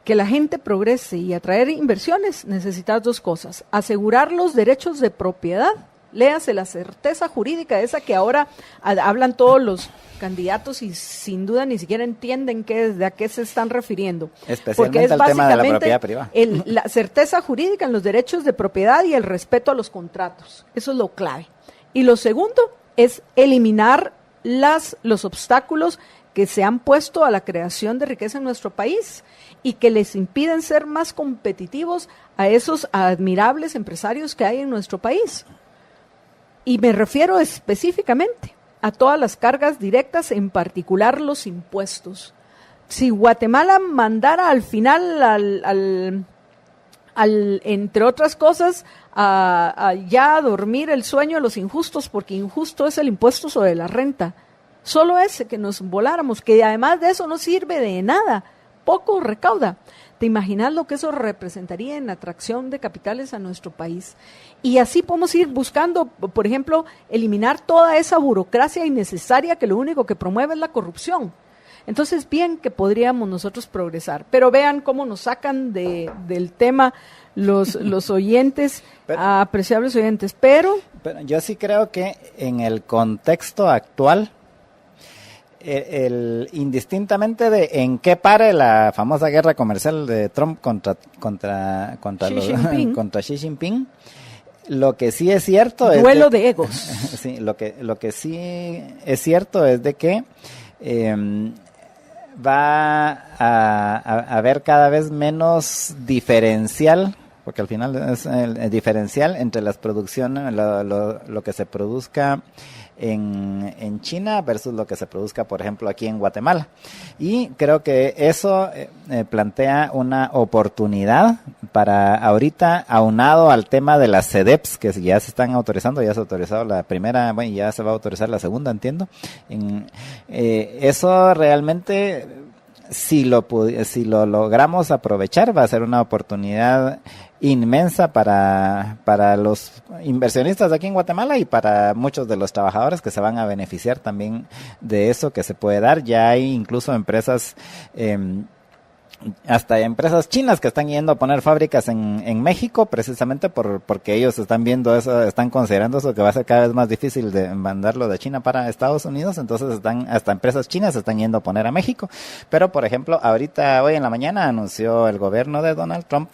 que la gente progrese y atraer inversiones, necesitas 2 cosas: asegurar los derechos de propiedad, léase la certeza jurídica, esa que ahora hablan todos los candidatos y sin duda ni siquiera entienden a qué se están refiriendo. Especialmente el tema de la propiedad privada. La certeza jurídica en los derechos de propiedad y el respeto a los contratos. Eso es lo clave. Y lo segundo es eliminar los obstáculos que se han puesto a la creación de riqueza en nuestro país y que les impiden ser más competitivos a esos admirables empresarios que hay en nuestro país. Y me refiero específicamente a todas las cargas directas, en particular los impuestos. Si Guatemala mandara al final, entre otras cosas, ya a dormir el sueño de los injustos, porque injusto es el impuesto sobre la renta, solo ese que nos voláramos, que además de eso no sirve de nada, poco recauda. ¿Te imaginas lo que eso representaría en atracción de capitales a nuestro país? Y así podemos ir buscando, por ejemplo, eliminar toda esa burocracia innecesaria que lo único que promueve es la corrupción. Entonces, bien que podríamos nosotros progresar. Pero vean cómo nos sacan del tema los oyentes, apreciables oyentes. Pero yo sí creo que en el contexto actual, indistintamente de en qué pare la famosa guerra comercial de Trump contra Xi Jinping, lo que sí es cierto es duelo de egos. Sí, lo que sí es cierto es de que va a haber cada vez menos diferencial, porque al final es el diferencial entre las producciones, lo que se produzca en China versus lo que se produzca, por ejemplo, aquí en Guatemala. Y creo que eso plantea una oportunidad para ahorita, aunado al tema de las CEDEPs, que ya se están autorizando, ya se ha autorizado la primera, bueno, ya se va a autorizar la segunda, entiendo. Eso realmente, si lo logramos aprovechar, va a ser una oportunidad inmensa para los inversionistas aquí en Guatemala y para muchos de los trabajadores que se van a beneficiar también de eso que se puede dar. Ya hay incluso empresas, hasta empresas chinas que están yendo a poner fábricas en México, precisamente porque ellos están viendo eso, están considerando eso, que va a ser cada vez más difícil de mandarlo de China para Estados Unidos. Entonces hasta empresas chinas están yendo a poner a México. Pero, por ejemplo, hoy en la mañana anunció el gobierno de Donald Trump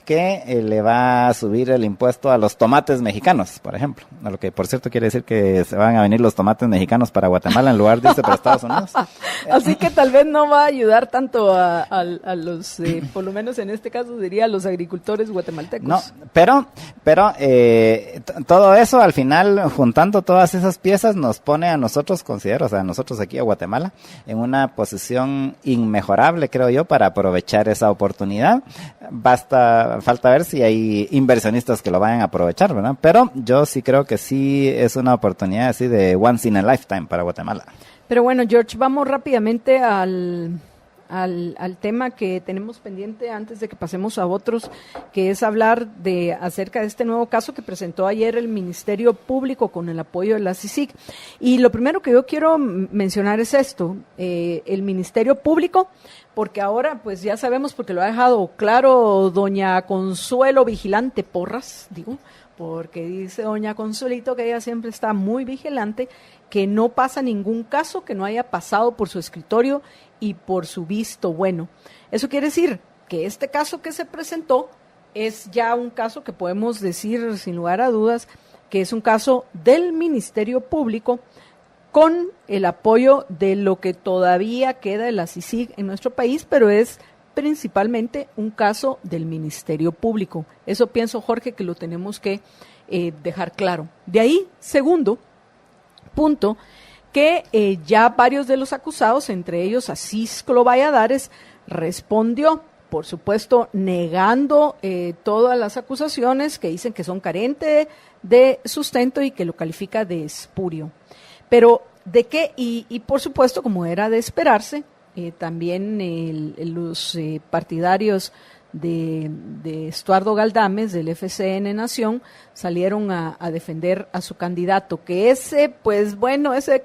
que le va a subir el impuesto a los tomates mexicanos, por ejemplo. A lo que, por cierto, quiere decir que se van a venir los tomates mexicanos para Guatemala en lugar de irse para Estados Unidos. Así que tal vez no va a ayudar tanto a los, por lo menos en este caso diría, a los agricultores guatemaltecos. No, pero todo eso al final, juntando todas esas piezas, nos pone a nosotros, considero, o sea, a nosotros aquí a Guatemala, en una posición inmejorable, creo yo, para aprovechar esa oportunidad. Basta falta ver si hay inversionistas que lo vayan a aprovechar, ¿verdad? Pero yo sí creo que sí es una oportunidad así de once in a lifetime para Guatemala. Pero bueno, George, vamos rápidamente al tema que tenemos pendiente antes de que pasemos a otros, que es hablar acerca de este nuevo caso que presentó ayer el Ministerio Público con el apoyo de la CICIG. Y lo primero que yo quiero mencionar es esto, el Ministerio Público, porque ahora pues ya sabemos, porque lo ha dejado claro doña Consuelo Vigilante Porras, digo, porque dice doña Consuelito que ella siempre está muy vigilante, que no pasa ningún caso que no haya pasado por su escritorio y por su visto bueno. Eso quiere decir que este caso que se presentó es ya un caso que podemos decir sin lugar a dudas que es un caso del Ministerio Público con el apoyo de lo que todavía queda de la CICIG en nuestro país, pero es principalmente un caso del Ministerio Público. Eso pienso, Jorge, que lo tenemos que dejar claro. De ahí, segundo punto, que ya varios de los acusados, entre ellos Asisclo Valladares, respondió, por supuesto, negando todas las acusaciones que dicen que son carentes de sustento y que lo califica de espurio. Pero, ¿de qué? Y por supuesto, como era de esperarse, también los partidarios de Estuardo Galdames, del FCN Nación, salieron a defender a su candidato, que ese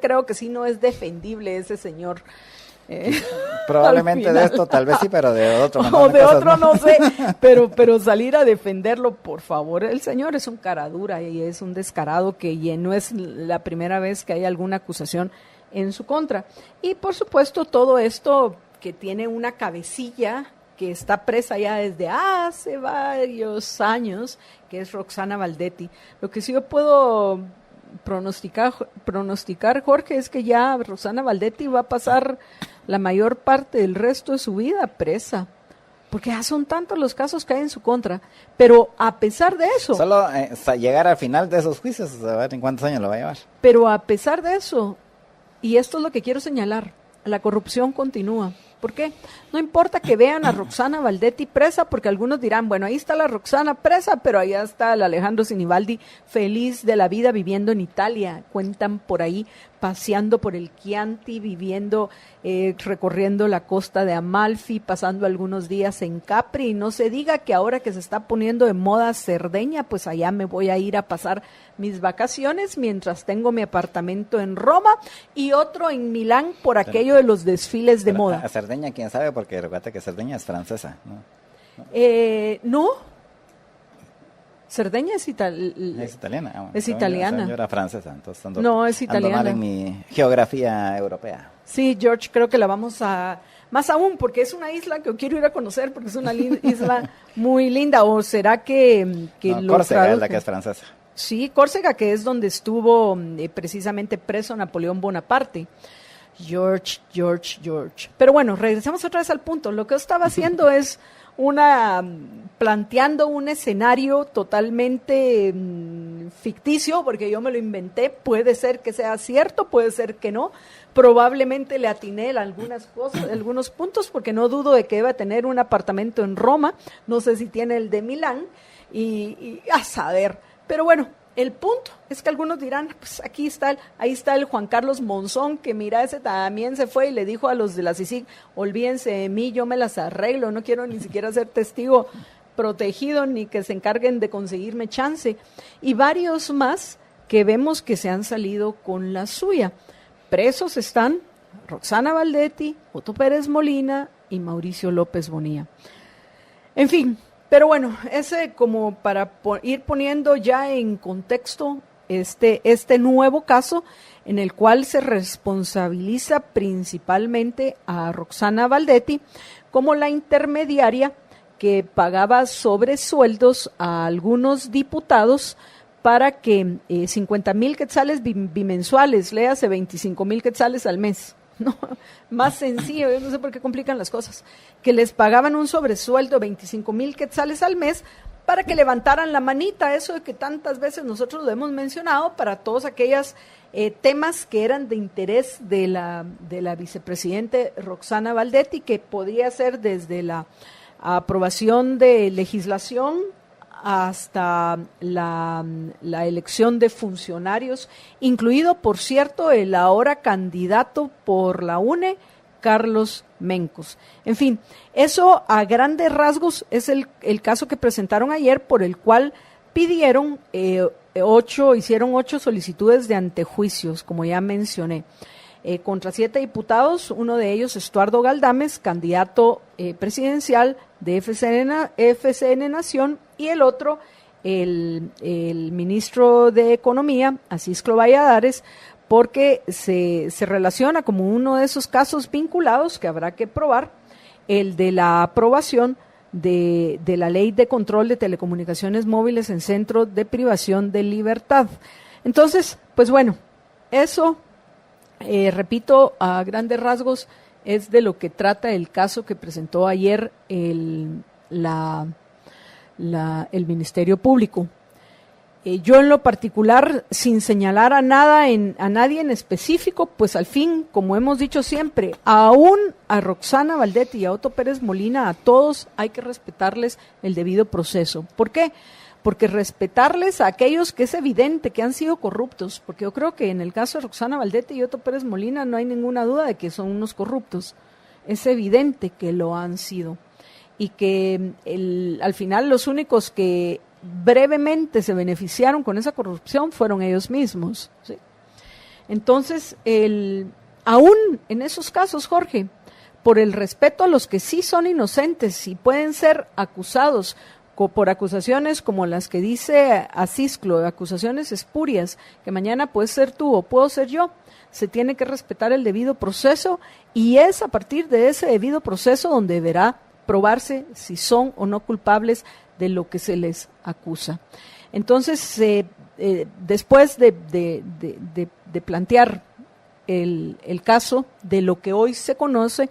creo que sí no es defendible, ese señor. Probablemente de esto, tal vez sí, pero de otro o de otro no sé, pero salir a defenderlo, por favor, el señor es un cara dura y es un descarado que no es la primera vez que hay alguna acusación en su contra. Y por supuesto todo esto que tiene una cabecilla que está presa ya desde hace varios años, que es Roxana Valdetti. Lo que sí yo puedo pronosticar, Jorge, es que ya Roxana Valdetti va a pasar la mayor parte del resto de su vida presa, porque ya son tantos los casos que hay en su contra. Pero a pesar de eso... Solo llegar al final de esos juicios, a ver en cuántos años lo va a llevar. Pero a pesar de eso, y esto es lo que quiero señalar, la corrupción continúa. ¿Por qué? No importa que vean a Roxana Valdetti presa, porque algunos dirán, bueno, ahí está la Roxana presa, pero allá está el Alejandro Sinibaldi feliz de la vida viviendo en Italia. Cuentan por ahí, paseando por el Chianti, viviendo, recorriendo la costa de Amalfi, pasando algunos días en Capri. Y no se diga que ahora que se está poniendo de moda Cerdeña, pues allá me voy a ir a pasar mis vacaciones mientras tengo mi apartamento en Roma y otro en Milán por aquello de los desfiles de moda. A Cerdeña, quién sabe, porque recuerda que Cerdeña es francesa, ¿no? No. Cerdeña es italiana. Bueno, es italiana. Yo era francesa, entonces no, es italiana. Ando mal en mi geografía europea. Sí, George, creo que la vamos a... Más aún, porque es una isla que quiero ir a conocer, porque es una isla muy linda. ¿O será que Córcega es la que es francesa. Sí, Córcega, que es donde estuvo precisamente preso Napoleón Bonaparte. George. Pero bueno, regresamos otra vez al punto. Lo que yo estaba haciendo es planteando un escenario totalmente ficticio, porque yo me lo inventé. Puede ser que sea cierto, puede ser que no. Probablemente le atiné algunas cosas, algunos puntos, porque no dudo de que deba tener un apartamento en Roma. No sé si tiene el de Milán y a saber. Pero bueno, el punto es que algunos dirán, pues ahí está el Juan Carlos Monzón, que mira, ese también se fue y le dijo a los de la CICIG, olvídense de mí, yo me las arreglo, no quiero ni siquiera ser testigo protegido, ni que se encarguen de conseguirme chance. Y varios más que vemos que se han salido con la suya. Presos están Roxana Valdetti, Otto Pérez Molina y Mauricio López Bonilla. En fin. Pero bueno, ese como para ir poniendo ya en contexto este nuevo caso en el cual se responsabiliza principalmente a Roxana Valdetti como la intermediaria que pagaba sobresueldos a algunos diputados para que 50,000 quetzales bimensuales, léase 25,000 quetzales al mes. No, más sencillo, yo no sé por qué complican las cosas, que les pagaban un sobresueldo 25,000 quetzales al mes para que levantaran la manita, eso de que tantas veces nosotros lo hemos mencionado, para todos aquellos temas que eran de interés de la vicepresidente Roxana Valdetti, que podía ser desde la aprobación de legislación hasta la elección de funcionarios, incluido, por cierto, el ahora candidato por la UNE, Carlos Mencos. En fin, eso a grandes rasgos es el caso que presentaron ayer, por el cual pidieron hicieron 8 solicitudes de antejuicios, como ya mencioné, contra 7 diputados, uno de ellos Estuardo Galdames, candidato presidencial de FCN Nación, y el otro, el ministro de Economía, Acisclo Valladares, porque se relaciona como uno de esos casos vinculados que habrá que probar, el de la aprobación de la Ley de Control de Telecomunicaciones Móviles en Centros de Privación de Libertad. Entonces, pues bueno, eso, repito, a grandes rasgos, es de lo que trata el caso que presentó ayer el Ministerio Público. Yo en lo particular, sin señalar a nadie en específico, pues al fin, como hemos dicho siempre, aún a Roxana Valdetti y a Otto Pérez Molina, a todos hay que respetarles el debido proceso. ¿Por qué? Porque respetarles a aquellos que es evidente que han sido corruptos, porque yo creo que en el caso de Roxana Valdetti y Otto Pérez Molina no hay ninguna duda de que son unos corruptos. Es evidente que lo han sido. Y que al final los únicos que brevemente se beneficiaron con esa corrupción fueron ellos mismos, ¿sí? Entonces, aún en esos casos, Jorge, por el respeto a los que sí son inocentes y pueden ser acusados por acusaciones como las que dice Acisclo, acusaciones espurias, que mañana puedes ser tú o puedo ser yo, se tiene que respetar el debido proceso, y es a partir de ese debido proceso donde deberá probarse si son o no culpables de lo que se les acusa. Entonces, después de plantear el caso de lo que hoy se conoce,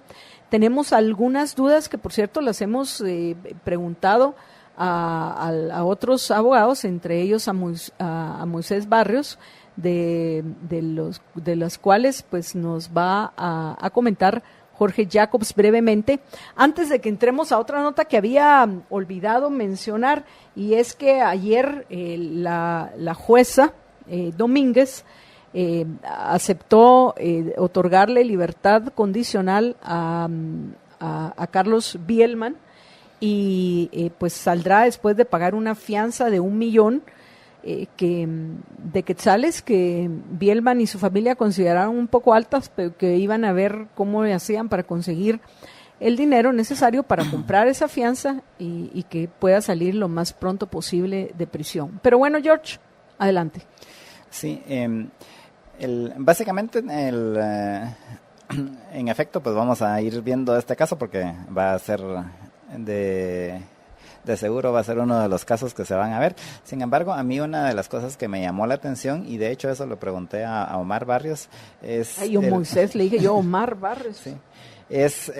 tenemos algunas dudas que, por cierto, las hemos preguntado a otros abogados, entre ellos a Moisés Barrios, de las cuales pues nos va a comentar Jorge Jacobs brevemente, antes de que entremos a otra nota que había olvidado mencionar, y es que ayer la jueza Domínguez aceptó otorgarle libertad condicional a Carlos Bielman, y pues saldrá después de pagar una fianza de $1 millón de quetzales, que Bielman y su familia consideraron un poco altas, pero que iban a ver cómo le hacían para conseguir el dinero necesario para comprar esa fianza y que pueda salir lo más pronto posible de prisión. Pero bueno, George, adelante. Sí, básicamente en efecto, pues vamos a ir viendo este caso porque va a ser de seguro va a ser uno de los casos que se van a ver. Sin embargo, a mí una de las cosas que me llamó la atención, y de hecho eso lo pregunté a Omar Barrios, es... Ay, yo Moisés, le dije yo Omar Barrios. Sí, es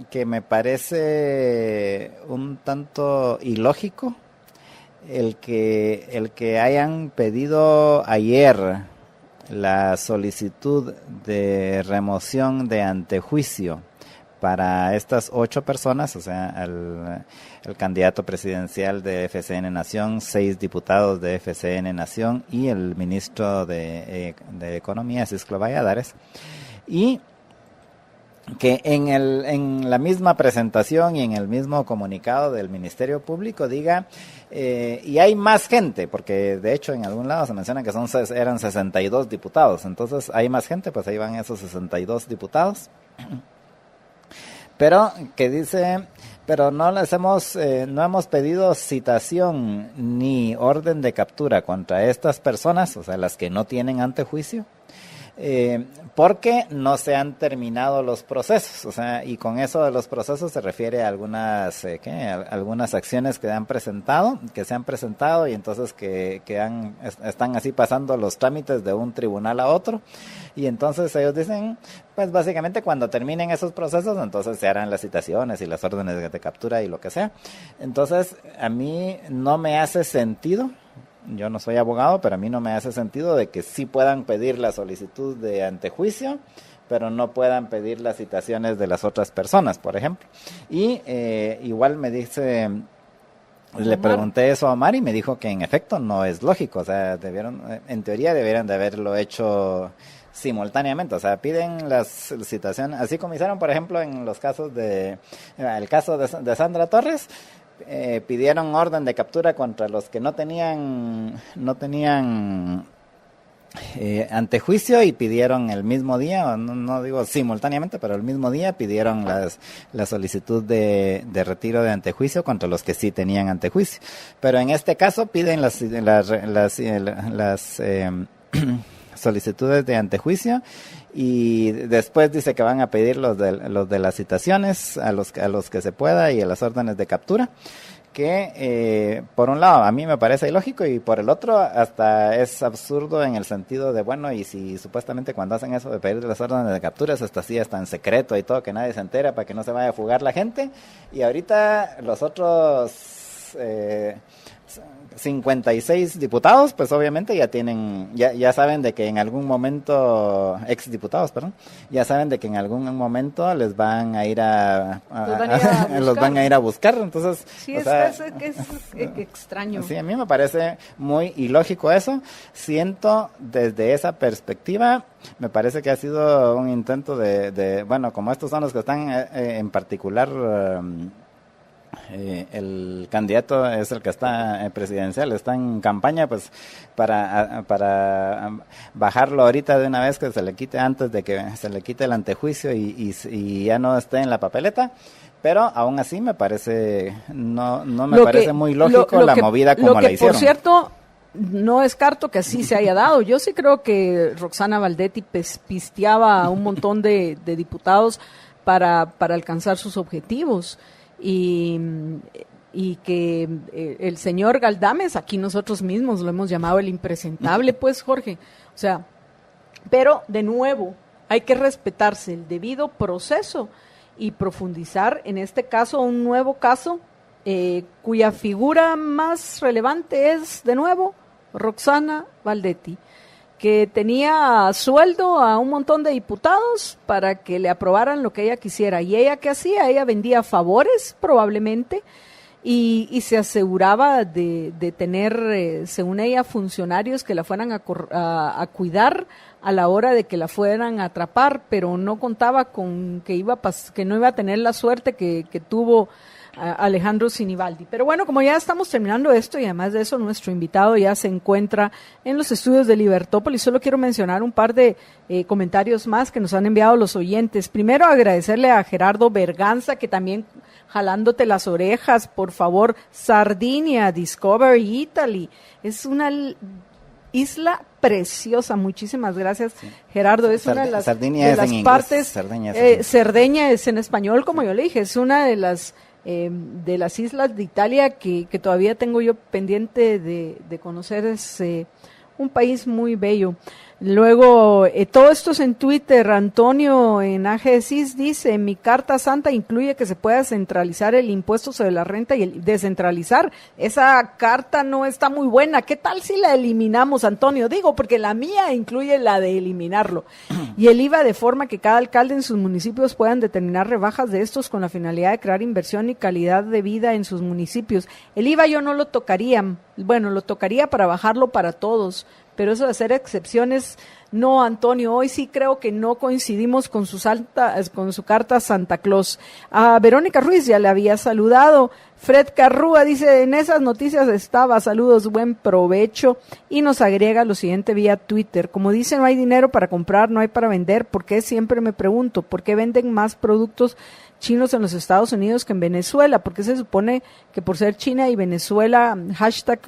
que me parece un tanto ilógico el que hayan pedido ayer la solicitud de remoción de antejuicio para estas 8 personas, o sea, el candidato presidencial de FCN Nación, 6 diputados de FCN Nación y el ministro de Economía, Acisclo Valladares, y que en la misma presentación y en el mismo comunicado del Ministerio Público diga, y hay más gente, porque de hecho en algún lado se menciona que eran 62 diputados, entonces hay más gente, pues ahí van esos 62 diputados, pero que dice, pero no hemos pedido citación ni orden de captura contra estas personas, o sea, las que no tienen antejuicio, porque no se han terminado los procesos, o sea, y con eso de los procesos se refiere a algunas acciones que se han presentado y entonces están así pasando los trámites de un tribunal a otro, y entonces ellos dicen, pues básicamente cuando terminen esos procesos entonces se harán las citaciones y las órdenes de captura y lo que sea. Entonces a mí no me hace sentido. Yo no soy abogado, pero a mí no me hace sentido de que sí puedan pedir la solicitud de antejuicio, pero no puedan pedir las citaciones de las otras personas, por ejemplo. Y igual me dice, le pregunté eso a Omar y me dijo que en efecto no es lógico, o sea, en teoría debieran de haberlo hecho simultáneamente, o sea, piden las citaciones, así como hicieron, por ejemplo, en los casos el caso de Sandra Torres, pidieron orden de captura contra los que no tenían antejuicio y pidieron el mismo día, no digo simultáneamente, pero el mismo día pidieron la solicitud de retiro de antejuicio contra los que sí tenían antejuicio. Pero en este caso piden las solicitudes de antejuicio y después dice que van a pedir los de las citaciones a los que se pueda y a las órdenes de captura, que por un lado a mí me parece ilógico y por el otro hasta es absurdo en el sentido de, bueno, y si supuestamente cuando hacen eso de pedir las órdenes de capturas hasta así, hasta en secreto y todo, que nadie se entera para que no se vaya a fugar la gente, y ahorita los otros 56 diputados, pues obviamente ya saben de que en algún momento, exdiputados, perdón, ya saben de que en algún momento les van a ir los van a ir a buscar, entonces... Sí, es extraño. Sí, a mí me parece muy ilógico eso, siento desde esa perspectiva, me parece que ha sido un intento de bueno, como estos son los que están en particular... el candidato es el que está presidencial, está en campaña, pues para bajarlo ahorita de una vez, que se le quite antes de que se le quite el antejuicio y ya no esté en la papeleta. Pero aún así me parece no me parece muy lógico la movida como la hicieron. Por cierto, no descarto que así se haya dado. Yo sí creo que Roxana Valdetti pisteaba a un montón de diputados para alcanzar sus objetivos. Y que el señor Galdames, aquí nosotros mismos lo hemos llamado el impresentable, pues, Jorge. O sea, pero de nuevo, hay que respetarse el debido proceso y profundizar, en este caso, un nuevo caso, cuya figura más relevante es, de nuevo, Roxana Valdetti, que tenía sueldo a un montón de diputados para que le aprobaran lo que ella quisiera. ¿Y ella qué hacía? Ella vendía favores, probablemente, y se aseguraba de tener, según ella, funcionarios que la fueran a cuidar a la hora de que la fueran a atrapar, pero no contaba con que no iba a tener la suerte que tuvo Alejandro Sinibaldi. Pero bueno, como ya estamos terminando esto y además de eso nuestro invitado ya se encuentra en los estudios de Libertópolis, solo quiero mencionar un par de comentarios más que nos han enviado los oyentes. Primero, agradecerle a Gerardo Berganza, que también jalándote las orejas, por favor, Sardinia, Discovery Italy, es una isla preciosa, muchísimas gracias, sí. Gerardo, es una de las partes, Cerdeña es en español, como yo le dije, es una de las islas de Italia que todavía tengo yo pendiente de conocer, es un país muy bello. Luego, todo esto es en Twitter. Antonio en AGSIS dice, mi carta santa incluye que se pueda centralizar el impuesto sobre la renta y el descentralizar. Esa carta no está muy buena. ¿Qué tal si la eliminamos, Antonio? Digo, porque la mía incluye la de eliminarlo. Y el IVA, de forma que cada alcalde en sus municipios puedan determinar rebajas de estos con la finalidad de crear inversión y calidad de vida en sus municipios. El IVA yo no lo tocaría. Bueno, lo tocaría para bajarlo para todos. Pero eso de hacer excepciones, no, Antonio, hoy sí creo que no coincidimos con su carta Santa Claus. A Verónica Ruiz ya le había saludado. Fred Carrúa dice, en esas noticias estaba, saludos, buen provecho. Y nos agrega lo siguiente vía Twitter. Como dice, no hay dinero para comprar, no hay para vender. ¿Por qué? Siempre me pregunto, ¿por qué venden más productos chinos en los Estados Unidos que en Venezuela? Porque se supone que por ser China y Venezuela,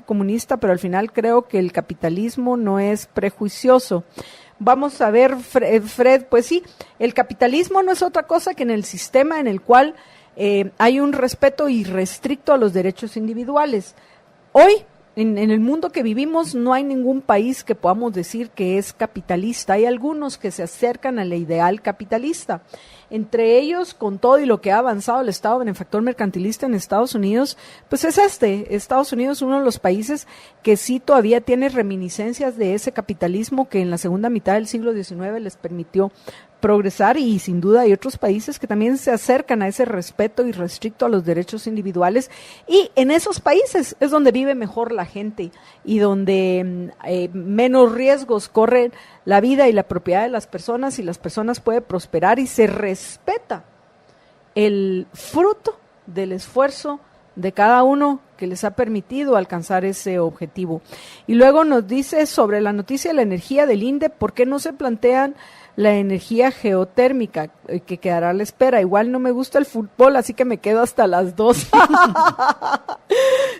#comunista, pero al final creo que el capitalismo no es prejuicioso. Vamos a ver, Fred, pues sí, el capitalismo no es otra cosa que en el sistema en el cual hay un respeto irrestricto a los derechos individuales. Hoy, en el mundo que vivimos, no hay ningún país que podamos decir que es capitalista. Hay algunos que se acercan al ideal capitalista. Entre ellos, con todo y lo que ha avanzado el Estado benefactor mercantilista en Estados Unidos, pues es Estados Unidos, uno de los países que sí todavía tiene reminiscencias de ese capitalismo que en la segunda mitad del siglo XIX les permitió progresar, y sin duda hay otros países que también se acercan a ese respeto irrestricto a los derechos individuales, y en esos países es donde vive mejor la gente y donde menos riesgos corren la vida y la propiedad de las personas, y las personas pueden prosperar y se respeta el fruto del esfuerzo de cada uno que les ha permitido alcanzar ese objetivo. Y luego nos dice sobre la noticia de la energía del INDE, ¿por qué no se plantean la energía geotérmica que quedará a la espera? Igual no me gusta el fútbol, así que me quedo hasta las 2.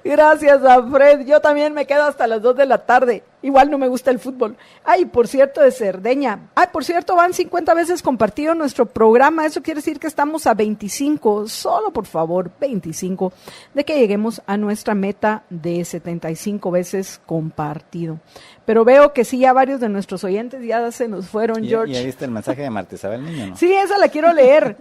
Gracias a Fred, yo también me quedo hasta las 2 de la tarde. Igual no me gusta el fútbol. Ay, por cierto, de Cerdeña. Ay, por cierto, van 50 veces compartido nuestro programa. Eso quiere decir que estamos a 25, solo por favor, 25, de que lleguemos a nuestra meta de 75 veces compartido. Pero veo que sí, ya varios de nuestros oyentes ya se nos fueron, George. ¿Ya viste el mensaje de Marta Isabel Niño, no? Sí, esa la quiero leer.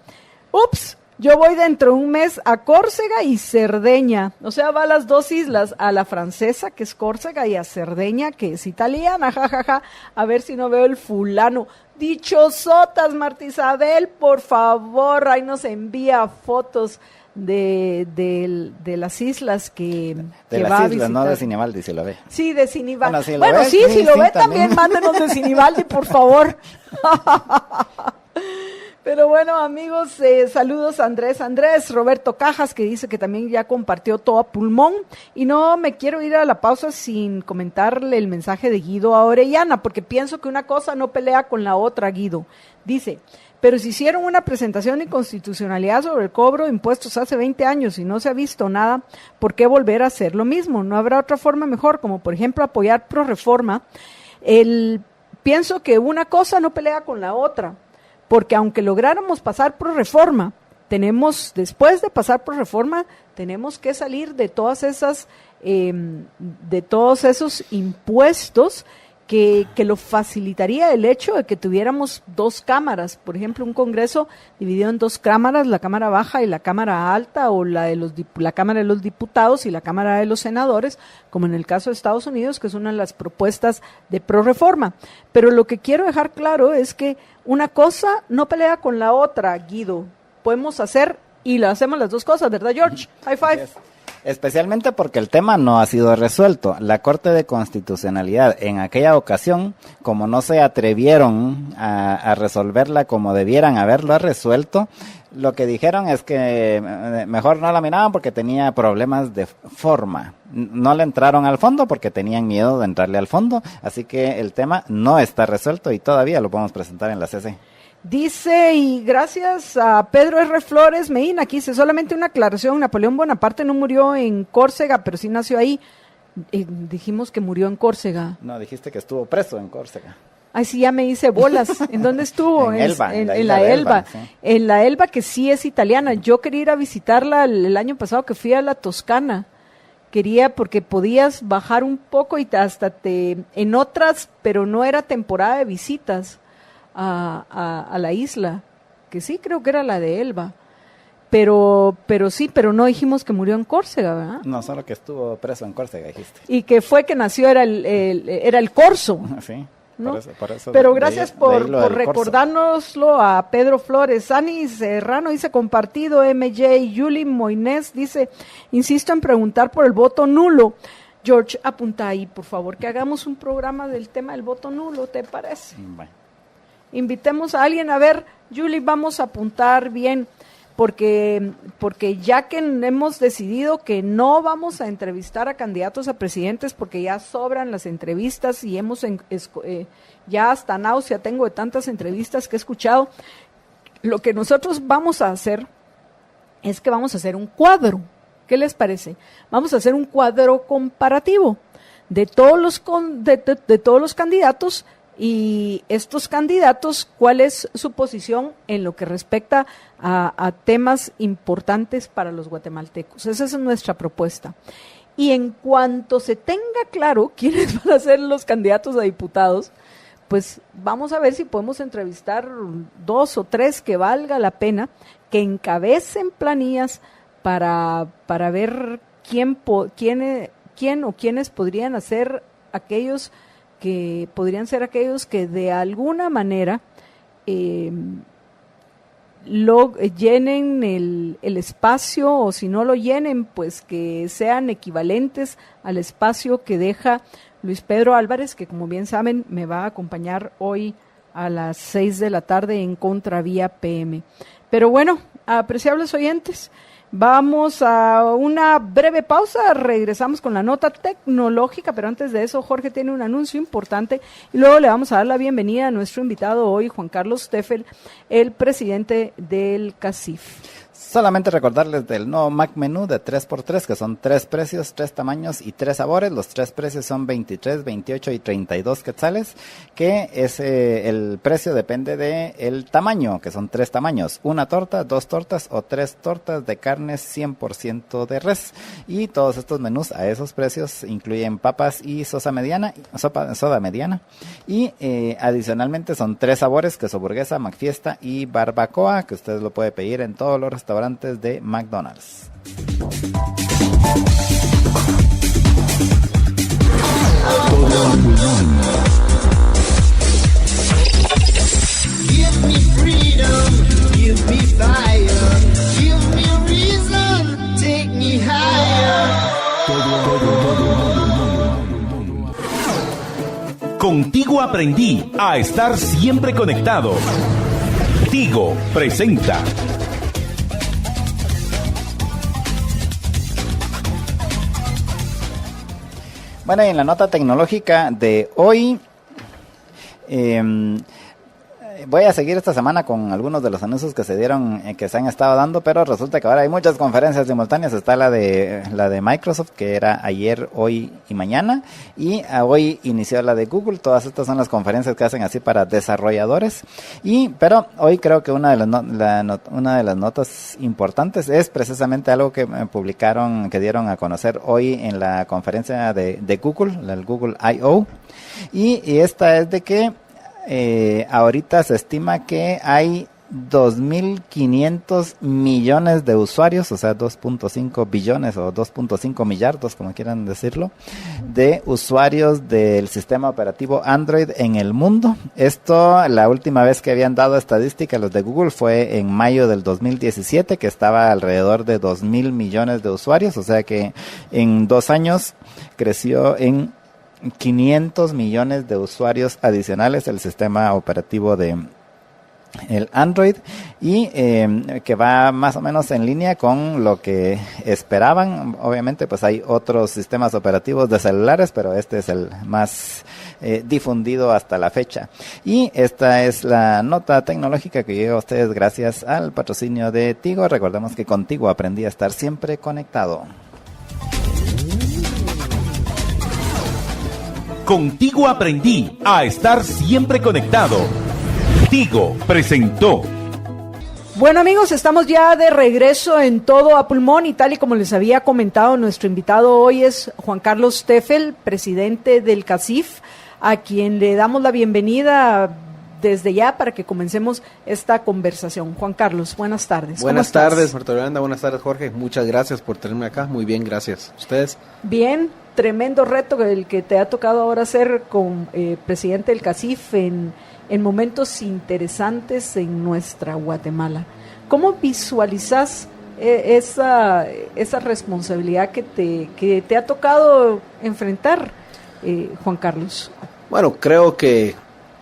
Ups, yo voy dentro de un mes a Córcega y Cerdeña. O sea, va a las dos islas, a la francesa, que es Córcega, y a Cerdeña, que es italiana, jajaja. A ver si no veo el fulano. Dichosotas, Marta Isabel, por favor, ahí nos envía fotos de las islas que de va las a islas, visitar. no de Sinibaldi, si lo ve. Sí, de Sinibaldi. Bueno, Bueno, si lo ve, si lo ve también. también, mándenos de Sinibaldi, por favor. Pero bueno, amigos, saludos a Andrés, Roberto Cajas, que dice que también ya compartió todo a pulmón. Y no me quiero ir a la pausa sin comentarle el mensaje de Guido a Orellana, porque pienso que una cosa no pelea con la otra, Guido. Dice: pero si hicieron una presentación de inconstitucionalidad sobre el cobro de impuestos hace 20 años y no se ha visto nada, ¿por qué volver a hacer lo mismo? ¿No habrá otra forma mejor, como por ejemplo apoyar ProReforma? Pienso que una cosa no pelea con la otra, porque aunque lográramos pasar ProReforma, después de pasar ProReforma, tenemos que salir de todas esas, de todos esos impuestos que lo facilitaría el hecho de que tuviéramos dos cámaras, por ejemplo, un Congreso dividido en dos cámaras, la Cámara Baja y la Cámara Alta, o la Cámara de los Diputados y la Cámara de los Senadores, como en el caso de Estados Unidos, que es una de las propuestas de ProReforma. Pero lo que quiero dejar claro es que una cosa no pelea con la otra, Guido. Podemos hacer y lo hacemos las dos cosas, ¿verdad, George? High five. Especialmente porque el tema no ha sido resuelto. La Corte de Constitucionalidad en aquella ocasión, como no se atrevieron a resolverla como debieran haberlo resuelto, lo que dijeron es que mejor no la miraban porque tenía problemas de forma. No le entraron al fondo porque tenían miedo de entrarle al fondo, así que el tema no está resuelto y todavía lo podemos presentar en la CC. Dice, y gracias a Pedro R. Flores Medina, aquí dice, solamente una aclaración: Napoleón Bonaparte no murió en Córcega, pero sí nació ahí. Dijimos que murió en Córcega. No, dijiste que estuvo preso en Córcega. Ay, sí, ya me hice bolas. ¿En dónde estuvo? En Elba, en isla la de Elba. sí. En la Elba, que sí es italiana. Yo quería ir a visitarla el año pasado que fui a la Toscana. Quería, porque podías bajar un poco y hasta en otras, pero no era temporada de visitas a la isla, que sí creo que era la de Elba, pero no dijimos que murió en Córcega, ¿verdad? No, solo que estuvo preso en Córcega, dijiste. Y que fue que nació, era el corso, Sí, ¿no? por eso Pero gracias de ahí por lo del corso. recordárnoslo a Pedro Flores. Ani Serrano dice compartido. MJ Yuli Moines dice, insisto en preguntar por el voto nulo. George, apunta ahí, por favor, que hagamos un programa del tema del voto nulo, ¿te parece? Bueno. Invitemos a alguien. A ver, Julie, vamos a apuntar bien, porque ya que hemos decidido que no vamos a entrevistar a candidatos a presidentes, porque ya sobran las entrevistas y ya hasta náusea tengo de tantas entrevistas que he escuchado, lo que nosotros vamos a hacer es que vamos a hacer un cuadro. ¿Qué les parece? Vamos a hacer un cuadro comparativo de todos los candidatos. Y estos candidatos, ¿cuál es su posición en lo que respecta a temas importantes para los guatemaltecos? Esa es nuestra propuesta. Y en cuanto se tenga claro quiénes van a ser los candidatos a diputados, pues vamos a ver si podemos entrevistar 2 o 3 que valga la pena, que encabecen planillas para ver quién o quiénes podrían ser aquellos que de alguna manera llenen el espacio, o si no lo llenen, pues que sean equivalentes al espacio que deja Luis Pedro Álvarez, que como bien saben me va a acompañar hoy a las 6 de la tarde en Contravía PM. Pero bueno, apreciables oyentes, vamos a una breve pausa, regresamos con la nota tecnológica, pero antes de eso Jorge tiene un anuncio importante y luego le vamos a dar la bienvenida a nuestro invitado hoy, Juan Carlos Teffel, el presidente del CACIF. Solamente recordarles del nuevo Mac Menú de 3x3, que son 3 precios, 3 tamaños y 3 sabores. Los 3 precios son 23, 28 y 32 quetzales, que es el precio depende de el tamaño, que son 3 tamaños, 1 torta, 2 tortas o 3 tortas de carne 100% de res. Y todos estos menús a esos precios incluyen papas y soda mediana. Y adicionalmente son 3 sabores, queso burguesa, McFiesta y barbacoa, que usted lo puede pedir en todos los restaurantes de McDonald's. Give me freedom, give me fire, give me reason, take me higher. Contigo aprendí a estar siempre conectado. Tigo presenta. Bueno, y en la nota tecnológica de hoy, voy a seguir esta semana con algunos de los anuncios que se dieron, que se han estado dando, pero resulta que ahora hay muchas conferencias simultáneas. Está la de Microsoft, que era ayer, hoy y mañana, y hoy inició la de Google. Todas estas son las conferencias que hacen así para desarrolladores. Pero hoy creo que una de las notas importantes es precisamente algo que publicaron, que dieron a conocer hoy en la conferencia de Google, el Google I.O. Y esta es de que ahorita se estima que hay 2.500 millones de usuarios, o sea 2.5 billones o 2.5 millardos, como quieran decirlo, de usuarios del sistema operativo Android en el mundo. Esto, la última vez que habían dado estadística los de Google fue en mayo del 2017, que estaba alrededor de 2.000 millones de usuarios, o sea que en 2 años creció en 500 millones de usuarios adicionales el sistema operativo de el Android, y que va más o menos en línea con lo que esperaban. Obviamente pues hay otros sistemas operativos de celulares, pero este es el más difundido hasta la fecha. Y esta es la nota tecnológica que llega a ustedes gracias al patrocinio de Tigo. Recordemos que contigo aprendí a estar siempre conectado. Contigo aprendí a estar siempre conectado. Tigo presentó. Bueno amigos, estamos ya de regreso en Todo a Pulmón, y tal y como les había comentado, nuestro invitado hoy es Juan Carlos Teffel, presidente del CACIF, a quien le damos la bienvenida desde ya para que comencemos esta conversación. Juan Carlos, buenas tardes. Buenas tardes, Marta Yolanda, buenas tardes, Jorge. Muchas gracias por tenerme acá. Muy bien, gracias. ¿Ustedes? Bien, tremendo reto el que te ha tocado ahora ser con presidente del CACIF en momentos interesantes en nuestra Guatemala. ¿Cómo visualizas esa responsabilidad que te ha tocado enfrentar, Juan Carlos? Bueno, creo que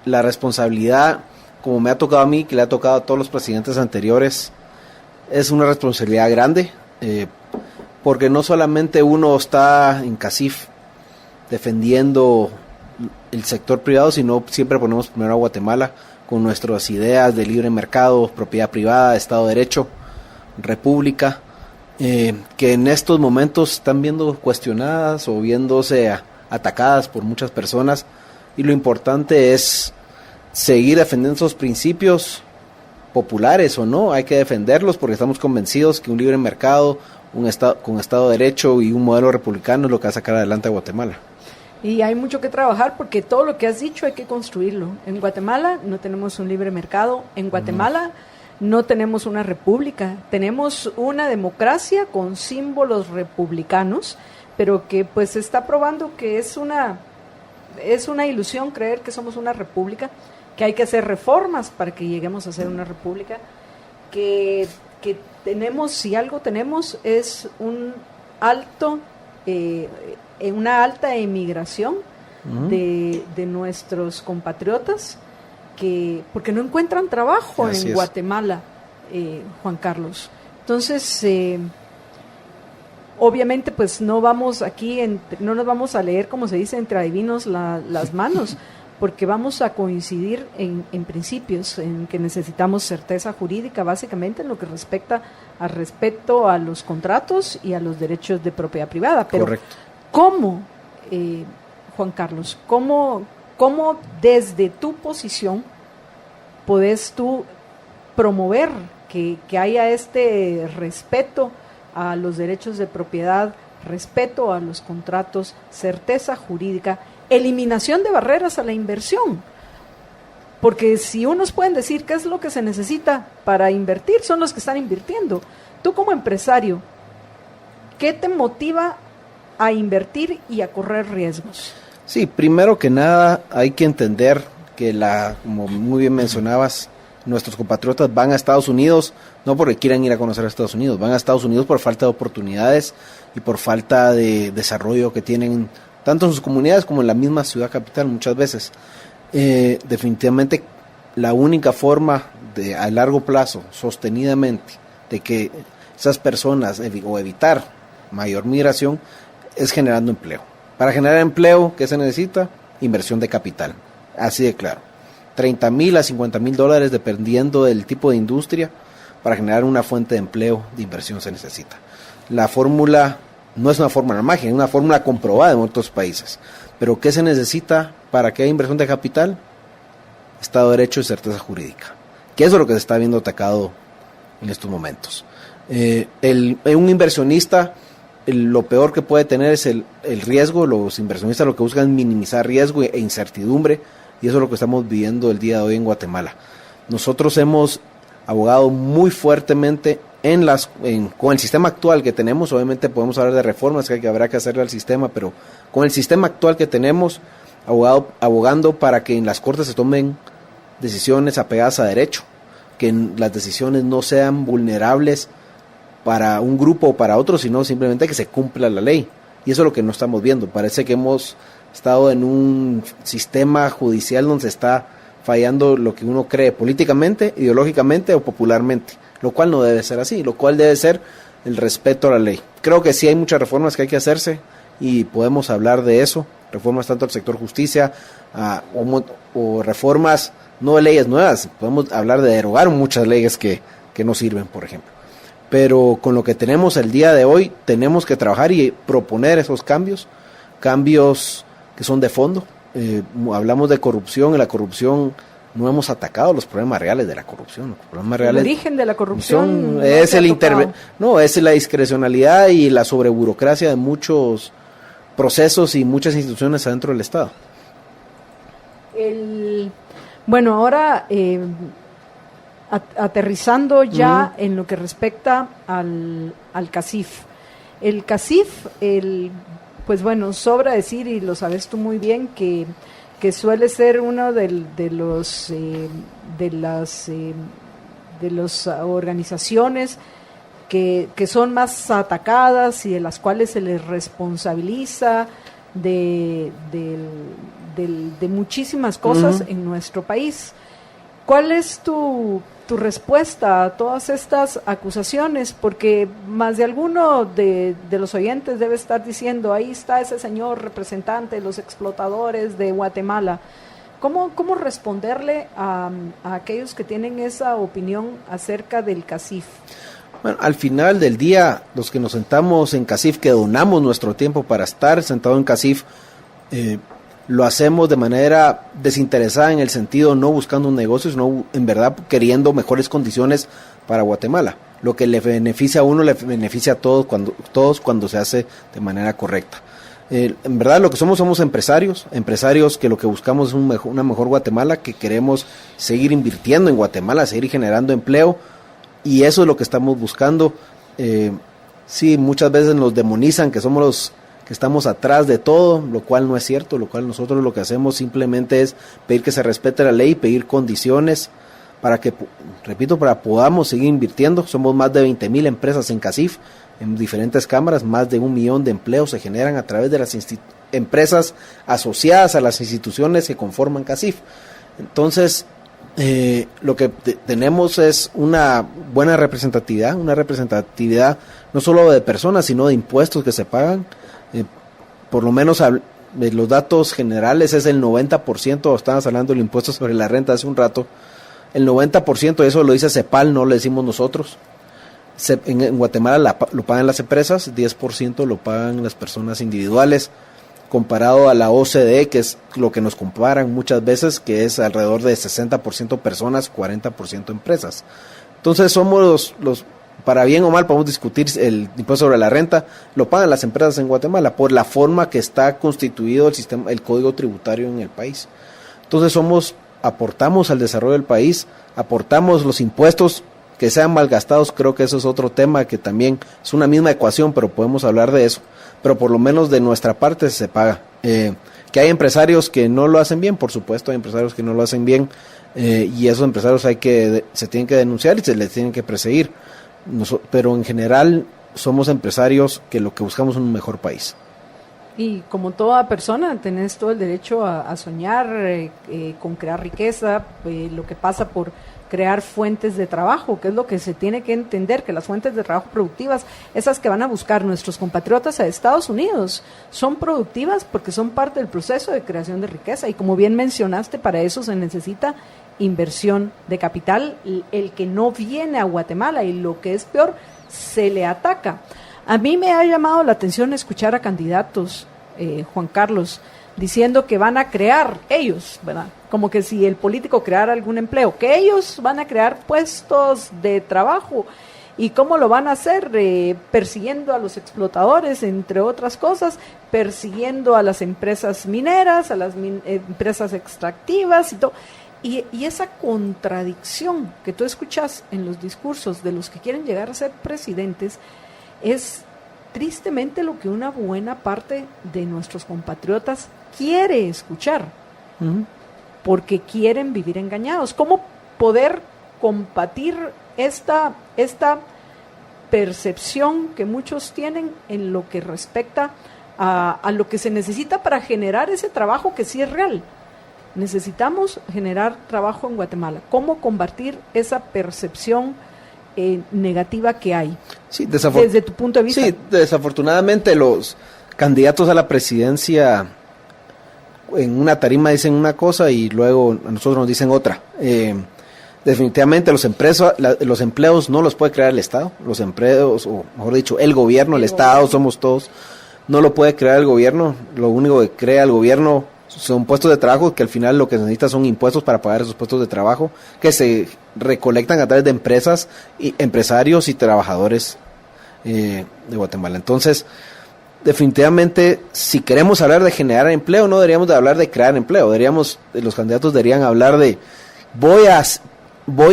la responsabilidad, como me ha tocado a mí, que le ha tocado a todos los presidentes anteriores, es una responsabilidad grande, porque no solamente uno está en CACIF defendiendo el sector privado, sino siempre ponemos primero a Guatemala con nuestras ideas de libre mercado, propiedad privada, Estado de Derecho, República, que en estos momentos están viendo cuestionadas o viéndose atacadas por muchas personas, y lo importante es seguir defendiendo esos principios, populares o no, hay que defenderlos porque estamos convencidos que un libre mercado, un estado con Estado de Derecho y un modelo republicano es lo que va a sacar adelante a Guatemala. Y hay mucho que trabajar porque todo lo que has dicho hay que construirlo. En Guatemala no tenemos un libre mercado, en Guatemala no tenemos una república, tenemos una democracia con símbolos republicanos, pero que pues se está probando que es una ilusión creer que somos una república, que hay que hacer reformas para que lleguemos a ser una república, que tenemos, si algo tenemos, es una alta emigración de nuestros compatriotas, porque no encuentran trabajo en Guatemala, Juan Carlos. Entonces, obviamente, pues no nos vamos a leer, como se dice, entre adivinos las manos, porque vamos a coincidir en principios, en que necesitamos certeza jurídica, básicamente en lo que respecta al respeto a los contratos y a los derechos de propiedad privada. Pero correcto. ¿Cómo, Juan Carlos, cómo desde tu posición podés tú promover que haya este respeto a los derechos de propiedad, respeto a los contratos, certeza jurídica, eliminación de barreras a la inversión? Porque si unos pueden decir qué es lo que se necesita para invertir, son los que están invirtiendo. Tú como empresario, ¿qué te motiva a invertir y a correr riesgos? Sí, primero que nada hay que entender que como muy bien mencionabas, nuestros compatriotas van a Estados Unidos no porque quieran ir a conocer a Estados Unidos, van a Estados Unidos por falta de oportunidades y por falta de desarrollo que tienen tanto en sus comunidades como en la misma ciudad capital muchas veces. Definitivamente la única forma de a largo plazo, sostenidamente, de que esas personas o evitar mayor migración es generando empleo. Para generar empleo, ¿qué se necesita? Inversión de capital, así de claro. $30,000 a $50,000 dependiendo del tipo de industria. Para generar una fuente de empleo, de inversión se necesita. La fórmula no es una fórmula mágica, es una fórmula comprobada en otros países. Pero ¿qué se necesita para que haya inversión de capital? Estado de Derecho y certeza jurídica, que eso es lo que se está viendo atacado en estos momentos. Un inversionista, lo peor que puede tener es el riesgo. Los inversionistas lo que buscan es minimizar riesgo e incertidumbre, y eso es lo que estamos viviendo el día de hoy en Guatemala. Nosotros hemos abogado muy fuertemente con el sistema actual que tenemos. Obviamente podemos hablar de reformas que habrá que hacerle al sistema, pero con el sistema actual que tenemos, abogando para que en las cortes se tomen decisiones apegadas a derecho, que las decisiones no sean vulnerables para un grupo o para otro, sino simplemente que se cumpla la ley. Y eso es lo que no estamos viendo. Parece que hemos estado en un sistema judicial donde se está fallando lo que uno cree políticamente, ideológicamente o popularmente, lo cual no debe ser así, lo cual debe ser el respeto a la ley. Creo que sí hay muchas reformas que hay que hacerse y podemos hablar de eso, reformas tanto al sector justicia o reformas no de leyes nuevas. Podemos hablar de derogar muchas leyes que no sirven, por ejemplo. Pero con lo que tenemos el día de hoy, tenemos que trabajar y proponer esos cambios que son de fondo. Hablamos de corrupción, y la corrupción no hemos atacado los problemas reales de la corrupción. Los problemas reales, el origen de la corrupción es la discrecionalidad y la sobreburocracia de muchos procesos y muchas instituciones adentro del Estado. Bueno, ahora aterrizando ya en lo que respecta al CACIF. El CACIF, pues bueno, sobra decir, y lo sabes tú muy bien, que suele ser uno de las organizaciones que son más atacadas y de las cuales se les responsabiliza de muchísimas cosas en nuestro país. ¿Cuál es tu respuesta a todas estas acusaciones? Porque más de alguno de los oyentes debe estar diciendo, ahí está ese señor representante de los explotadores de Guatemala. ¿Cómo responderle a aquellos que tienen esa opinión acerca del CACIF? Bueno, al final del día, los que nos sentamos en CACIF, que donamos nuestro tiempo para estar sentado en CACIF, lo hacemos de manera desinteresada, en el sentido no buscando un negocio, sino en verdad queriendo mejores condiciones para Guatemala. Lo que le beneficia a uno le beneficia a todos cuando se hace de manera correcta. En verdad lo que somos empresarios que lo que buscamos es una mejor Guatemala, que queremos seguir invirtiendo en Guatemala, seguir generando empleo, y eso es lo que estamos buscando. Sí, muchas veces nos demonizan que somos los que estamos atrás de todo, lo cual no es cierto, lo cual nosotros lo que hacemos simplemente es pedir que se respete la ley, pedir condiciones para que, repito, para podamos seguir invirtiendo. Somos más de 20,000 empresas en CACIF, en diferentes cámaras, más de 1 millón de empleos se generan a través de las empresas asociadas a las instituciones que conforman CACIF. Entonces, lo que tenemos es una buena representatividad no solo de personas, sino de impuestos que se pagan. Por lo menos los datos generales es el 90%, estábamos hablando del impuesto sobre la renta hace un rato, el 90%, eso lo dice CEPAL, no lo decimos nosotros. En Guatemala lo pagan las empresas, 10% lo pagan las personas individuales, comparado a la OCDE, que es lo que nos comparan muchas veces, que es alrededor de 60% personas, 40% empresas. Entonces somos los para bien o mal podemos discutir el impuesto sobre la renta, lo pagan las empresas en Guatemala por la forma que está constituido el sistema, el código tributario en el país. Entonces aportamos al desarrollo del país, aportamos los impuestos que sean malgastados. Creo que eso es otro tema que también es una misma ecuación, pero podemos hablar de eso. Pero por lo menos de nuestra parte se paga. Que hay empresarios que no lo hacen bien, por supuesto, hay empresarios que no lo hacen bien, y esos empresarios se tienen que denunciar y se les tienen que perseguir. Pero en general somos empresarios que lo que buscamos es un mejor país. Y como toda persona tenés todo el derecho a soñar con crear riqueza, lo que pasa por crear fuentes de trabajo, que es lo que se tiene que entender, que las fuentes de trabajo productivas, esas que van a buscar nuestros compatriotas a Estados Unidos, son productivas porque son parte del proceso de creación de riqueza, y como bien mencionaste, para eso se necesita inversión de capital, el que no viene a Guatemala, y lo que es peor, se le ataca. A mí me ha llamado la atención escuchar a candidatos, Juan Carlos, diciendo que van a crear ellos, ¿verdad? Como que si el político creara algún empleo, que ellos van a crear puestos de trabajo. ¿Y cómo lo van a hacer? Persiguiendo a los explotadores, entre otras cosas, persiguiendo a las empresas mineras, a las empresas extractivas y todo. Y esa contradicción que tú escuchas en los discursos de los que quieren llegar a ser presidentes es tristemente lo que una buena parte de nuestros compatriotas quiere escuchar, porque quieren vivir engañados. ¿Cómo poder combatir esta percepción que muchos tienen en lo que respecta a lo que se necesita para generar ese trabajo que sí es real? Necesitamos generar trabajo en Guatemala. ¿Cómo combatir esa percepción negativa que hay? Sí, desde tu punto de vista. Sí, desafortunadamente los candidatos a la presidencia en una tarima dicen una cosa y luego a nosotros nos dicen otra. Definitivamente los empleos no los puede crear el Estado, los empleos, o mejor dicho, el gobierno, el Estado, somos todos, no lo puede crear el gobierno. Lo único que crea el gobierno son puestos de trabajo, que al final lo que se necesita son impuestos para pagar esos puestos de trabajo, que se recolectan a través de empresas, empresarios y trabajadores de Guatemala. Entonces, definitivamente, si queremos hablar de generar empleo, no deberíamos de hablar de crear empleo. Los candidatos deberían hablar de voy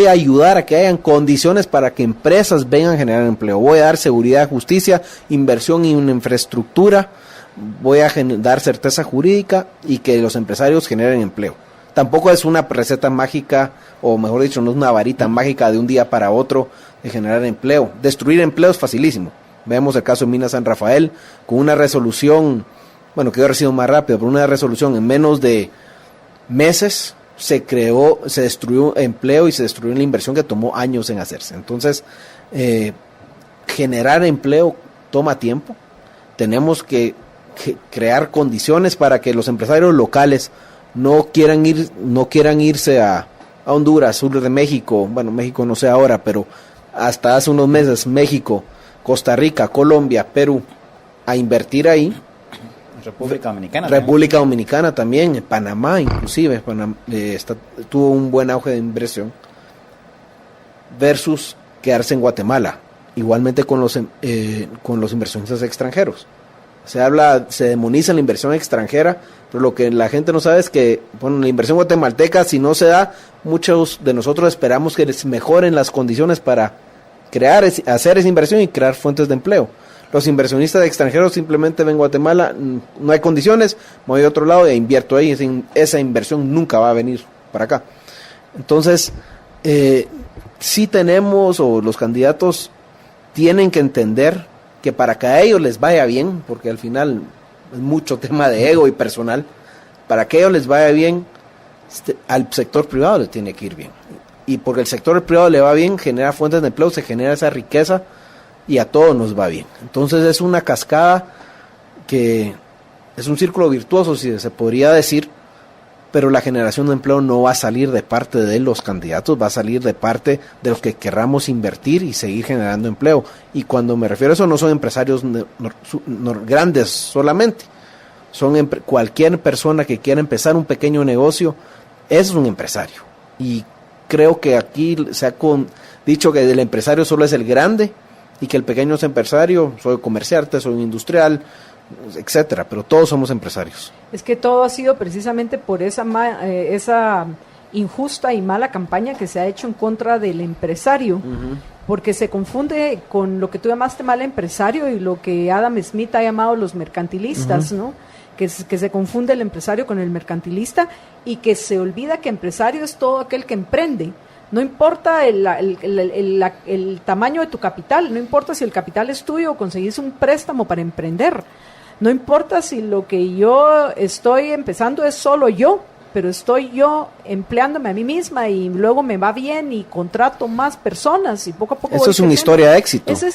a ayudar a que hayan condiciones para que empresas vengan a generar empleo. Voy a dar seguridad, justicia, inversión en infraestructura. Voy a dar certeza jurídica y que los empresarios generen empleo. Tampoco es una receta mágica, o mejor dicho, no es una varita mágica de un día para otro de generar empleo. Destruir empleo es facilísimo. Vemos el caso de Minas San Rafael, con una resolución, bueno, que hubiera sido más rápido, pero una resolución en menos de meses se destruyó empleo y se destruyó la inversión que tomó años en hacerse. Entonces, generar empleo toma tiempo. Tenemos que crear condiciones para que los empresarios locales no quieran irse a Honduras, sur de México. Bueno, México no sé ahora, pero hasta hace unos meses México, Costa Rica, Colombia, Perú, a invertir ahí. República Dominicana también, Panamá inclusive, tuvo un buen auge de inversión, versus quedarse en Guatemala, igualmente con los inversionistas extranjeros. Se demoniza la inversión extranjera, pero lo que la gente no sabe es que, bueno, la inversión guatemalteca, si no se da, muchos de nosotros esperamos que les mejoren las condiciones para hacer esa inversión y crear fuentes de empleo. Los inversionistas extranjeros simplemente ven Guatemala, no hay condiciones, me voy a otro lado e invierto ahí. Esa inversión nunca va a venir para acá. Entonces, sí tenemos, o los candidatos tienen que entender que para que a ellos les vaya bien, porque al final es mucho tema de ego y personal, para que a ellos les vaya bien, al sector privado le tiene que ir bien. Y porque el sector privado le va bien, genera fuentes de empleo, se genera esa riqueza y a todos nos va bien. Entonces es una cascada que es un círculo virtuoso, si se podría decir, pero la generación de empleo no va a salir de parte de los candidatos, va a salir de parte de los que querramos invertir y seguir generando empleo. Y cuando me refiero a eso, no son empresarios grandes solamente, son cualquier persona que quiera empezar un pequeño negocio es un empresario. Y creo que aquí se ha dicho que el empresario solo es el grande y que el pequeño es empresario, soy comerciante, soy industrial, etcétera, pero todos somos empresarios. Es que todo ha sido precisamente por esa injusta y mala campaña que se ha hecho en contra del empresario, porque se confunde con lo que tú llamaste mal empresario y lo que Adam Smith ha llamado los mercantilistas, ¿no? Que se confunde el empresario con el mercantilista y que se olvida que empresario es todo aquel que emprende. No importa el tamaño de tu capital, no importa si el capital es tuyo o conseguís un préstamo para emprender. No importa si lo que yo estoy empezando es solo yo, pero estoy yo empleándome a mí misma y luego me va bien y contrato más personas y poco a poco. Eso es una historia de éxito. Ese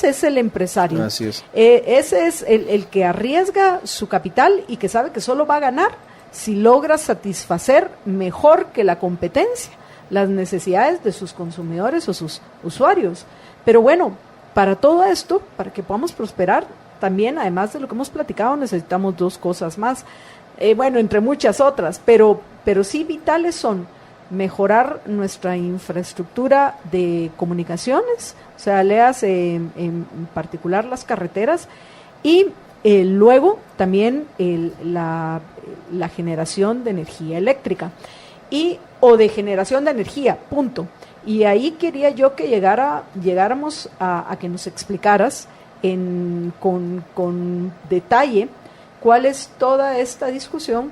es el empresario. Así es. Ese es el que arriesga su capital y que sabe que solo va a ganar si logra satisfacer mejor que la competencia las necesidades de sus consumidores o sus usuarios. Pero bueno, para todo esto, para que podamos prosperar, también, además de lo que hemos platicado, necesitamos dos cosas más. Bueno, entre muchas otras, pero sí vitales son mejorar nuestra infraestructura de comunicaciones, o sea, léase en particular las carreteras, y luego también la generación de energía eléctrica o de generación de energía, punto. Y ahí quería yo que llegáramos a que nos explicaras con detalle cuál es toda esta discusión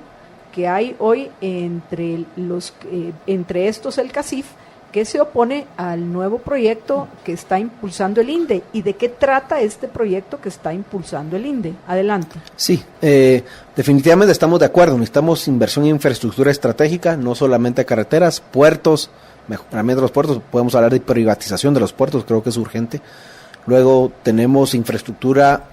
que hay hoy entre estos el CACIF, que se opone al nuevo proyecto que está impulsando el INDE, y de qué trata este proyecto que está impulsando el INDE. Adelante. Sí, definitivamente estamos de acuerdo, necesitamos inversión en infraestructura estratégica, no solamente carreteras, puertos, mejoramiento de los puertos, podemos hablar de privatización de los puertos, creo que es urgente. Luego tenemos infraestructura,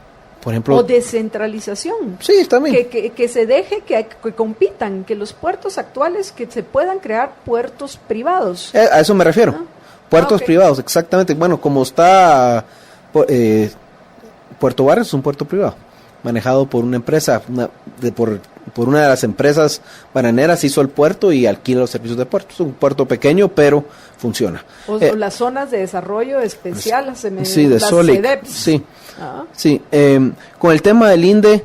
por ejemplo... O descentralización. Sí, también. Que se deje que compitan, que los puertos actuales, que se puedan crear puertos privados. A eso me refiero. Puertos privados, exactamente. Bueno, como está Puerto Barrios, es un puerto privado, manejado por una empresa, por una de las empresas bananeras, hizo el puerto y alquila los servicios de puerto. Es un puerto pequeño, pero funciona. O las zonas de desarrollo especial, sí, de SOLIC, sí. Sí, con el tema del INDE,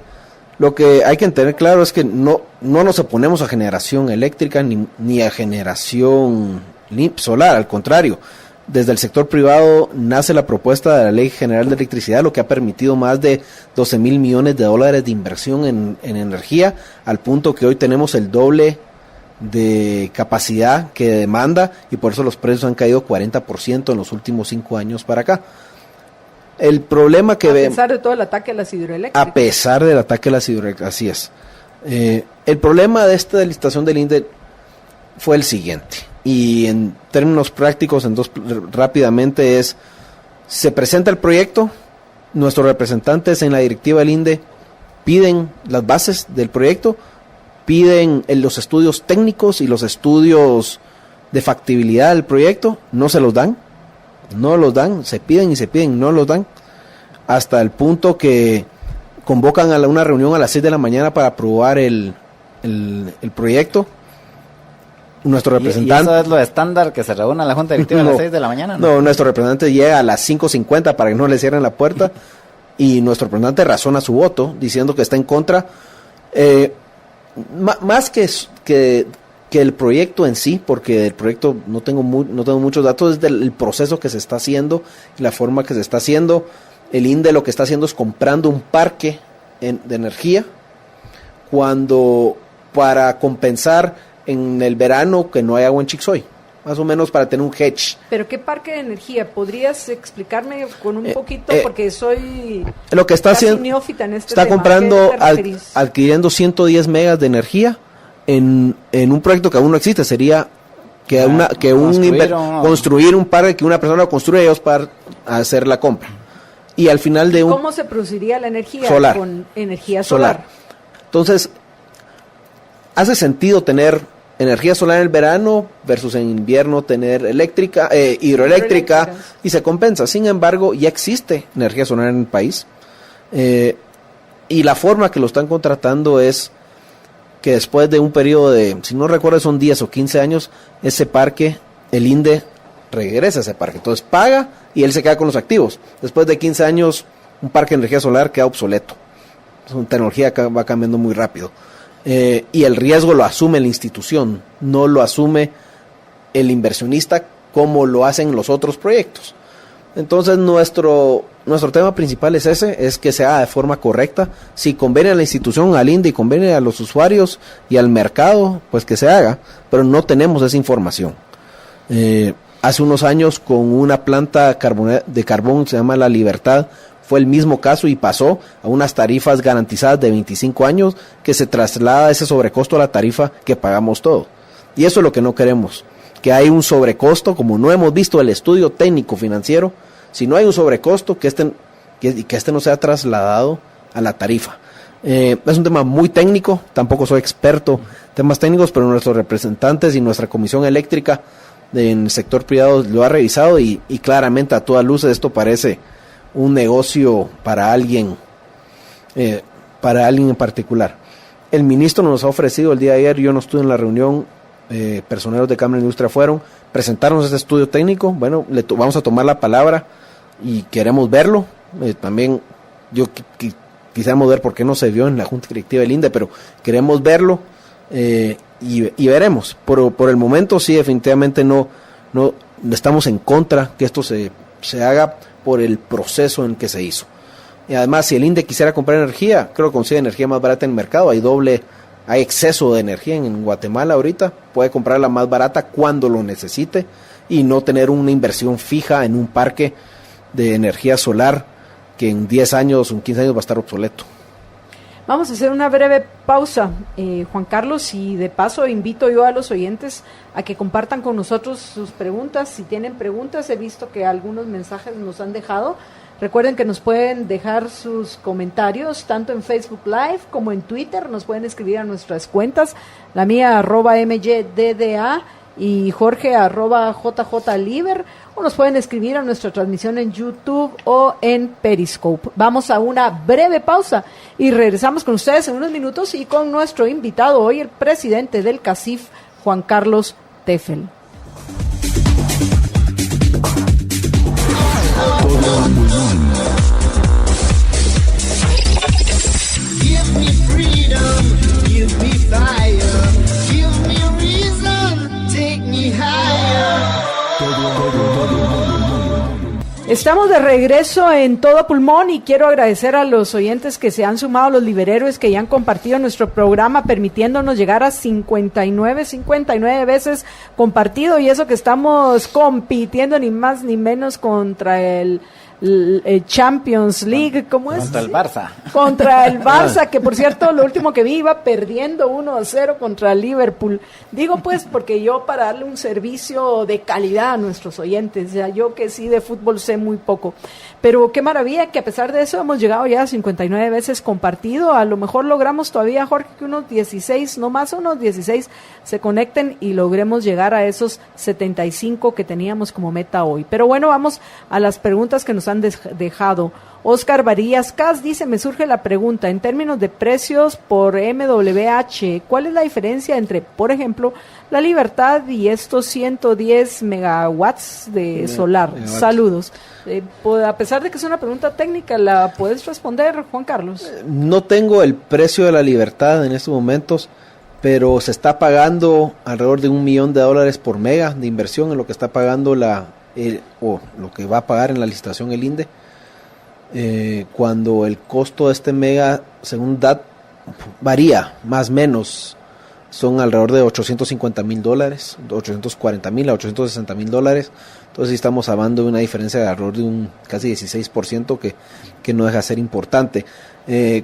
lo que hay que tener claro es que no nos oponemos a generación eléctrica ni a generación solar, al contrario. Desde el sector privado nace la propuesta de la Ley General de Electricidad, lo que ha permitido más de 12,000 millones de dólares de inversión en energía, al punto que hoy tenemos el doble de capacidad que demanda, y por eso los precios han caído 40% en los últimos 5 años para acá. El problema que a pesar de todo el ataque a las hidroeléctricas. A pesar del ataque a las hidroeléctricas, así es. El problema de esta licitación del INDE fue el siguiente, y en términos prácticos, rápidamente se presenta el proyecto, nuestros representantes en la directiva del INDE piden las bases del proyecto, piden los estudios técnicos y los estudios de factibilidad del proyecto, no se los dan, se piden y se piden, no los dan, hasta el punto que convocan a una reunión a las 6 de la mañana para aprobar el proyecto. Nuestro representante... ¿Y eso es lo estándar, que se reúna la junta directiva a las 6 de la mañana? No, nuestro representante llega a las 5:50 para que no le cierren la puerta, y nuestro representante razona su voto diciendo que está en contra, más que el proyecto en sí, porque del proyecto no tengo muchos datos, es del proceso que se está haciendo y la forma que se está haciendo. el INDE lo que está haciendo es comprando un parque de energía para compensar en el verano que no hay agua en Chixoy, más o menos para tener un hedge. ¿Pero qué parque de energía? ¿Podrías explicarme con un poquito? Porque soy lo que está casi haciendo, neófita en este está tema. comprando, ¿A qué te referís? adquiriendo 110 megas de energía en un proyecto que aún no existe. Sería que construir un parque, que una persona lo construya y ellos para hacer la compra. Y al final de ¿Cómo se produciría la energía? Solar. Con energía solar. Entonces, hace sentido tener energía solar en el verano versus en invierno tener hidroeléctrica, y se compensa. Sin embargo, ya existe energía solar en el país, y la forma que lo están contratando es que después de un periodo de, si no recuerdo, son 10 o 15 años, ese parque, el INDE regresa a ese parque. Entonces paga y él se queda con los activos. Después de 15 años, un parque de energía solar queda obsoleto. Es una tecnología que va cambiando muy rápido. Y el riesgo lo asume la institución, no lo asume el inversionista como lo hacen los otros proyectos. Entonces nuestro tema principal es ese, es que se haga de forma correcta. Si conviene a la institución, al INDE, y conviene a los usuarios y al mercado, pues que se haga, pero no tenemos esa información. Hace unos años con una planta de carbón, se llama La Libertad, fue el mismo caso y pasó a unas tarifas garantizadas de 25 años que se traslada ese sobrecosto a la tarifa que pagamos todos. Y eso es lo que no queremos, que hay un sobrecosto, como no hemos visto el estudio técnico financiero. Si no hay un sobrecosto, que este no sea trasladado a la tarifa. Es un tema muy técnico, tampoco soy experto en temas técnicos, pero nuestros representantes y nuestra comisión eléctrica en el sector privado lo ha revisado y claramente a todas luces esto parece un negocio para alguien en particular. El ministro nos ha ofrecido el día de ayer, yo no estuve en la reunión, personeros de Cámara de Industria fueron, presentarnos este estudio técnico. Bueno, vamos a tomar la palabra y queremos verlo. También yo quisiéramos ver por qué no se vio en la Junta Directiva del INDE, pero queremos verlo y veremos. Por el momento sí, definitivamente no estamos en contra que esto se haga por el proceso en que se hizo. Y además, si el INDE quisiera comprar energía, creo que consigue energía más barata en el mercado. Hay exceso de energía en Guatemala ahorita, puede comprarla más barata cuando lo necesite y no tener una inversión fija en un parque de energía solar que en 10 años o en 15 años va a estar obsoleto. Vamos a hacer una breve pausa, Juan Carlos, y de paso invito yo a los oyentes a que compartan con nosotros sus preguntas. Si tienen preguntas, he visto que algunos mensajes nos han dejado. Recuerden que nos pueden dejar sus comentarios tanto en Facebook Live como en Twitter. Nos pueden escribir a nuestras cuentas, la mía @MYDDA y Jorge @JJLiber, o nos pueden escribir a nuestra transmisión en YouTube o en Periscope. Vamos a una breve pausa y regresamos con ustedes en unos minutos y con nuestro invitado hoy, el presidente del CACIF, Juan Carlos Teffel. Give me freedom, give me fire, give me reason, take me higher. Estamos de regreso en Todo Pulmón y quiero agradecer a los oyentes que se han sumado, a los libereros que ya han compartido nuestro programa, permitiéndonos llegar a 59 veces compartido, y eso que estamos compitiendo ni más ni menos contra el Champions League, ¿cómo es? Contra el Barça. Contra el Barça, que por cierto, lo último que vi iba perdiendo 1-0 contra el Liverpool. Digo pues porque yo, para darle un servicio de calidad a nuestros oyentes, ya yo que sí de fútbol sé muy poco, pero qué maravilla que a pesar de eso hemos llegado ya a 59 veces compartido. A lo mejor logramos todavía, Jorge, que unos 16, no más, unos 16 se conecten y logremos llegar a esos 75 que teníamos como meta hoy. Pero bueno, vamos a las preguntas que nos han dejado. Oscar Varillas Cas dice: me surge la pregunta, en términos de precios por MWH, ¿cuál es la diferencia entre, por ejemplo, La Libertad y estos 110 megawatts de solar? Saludos. A pesar de que es una pregunta técnica, ¿la puedes responder, Juan Carlos? No tengo el precio de La Libertad en estos momentos, pero se está pagando alrededor de $1 millón por mega de inversión en lo que está pagando o lo que va a pagar en la licitación el INDE. cuando el costo de este mega, según DAT, varía más o menos, son alrededor de $850,000, $840,000 a $860,000. Entonces sí estamos hablando de una diferencia de alrededor de un casi 16% que no deja de ser importante.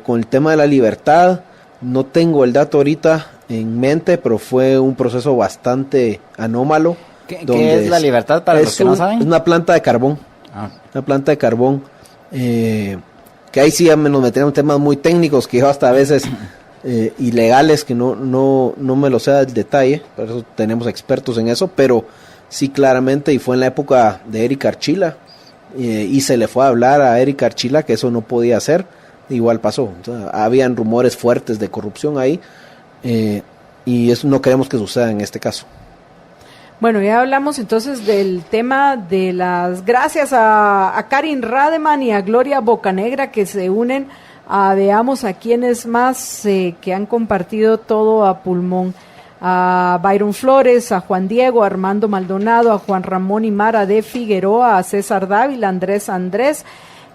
Con el tema de la libertad, no tengo el dato ahorita en mente, pero fue un proceso bastante anómalo. ¿Qué es la libertad para los que no saben? Es una planta de carbón. Una planta de carbón. Que ahí sí nos metieron en temas muy técnicos que yo hasta a veces ilegales que no me lo sé del detalle, por eso tenemos expertos en eso, pero sí claramente, y fue en la época de Eric Archila, y se le fue a hablar a Eric Archila que eso no podía hacer, igual pasó. O sea, habían rumores fuertes de corrupción ahí, y eso no queremos que suceda en este caso. Bueno, ya hablamos entonces del tema de las gracias a Karin Rademan y a Gloria Bocanegra que se unen a veamos a quienes más que han compartido todo a pulmón. A Byron Flores, a Juan Diego, a Armando Maldonado, a Juan Ramón y Mara de Figueroa, a César Dávila, Andrés,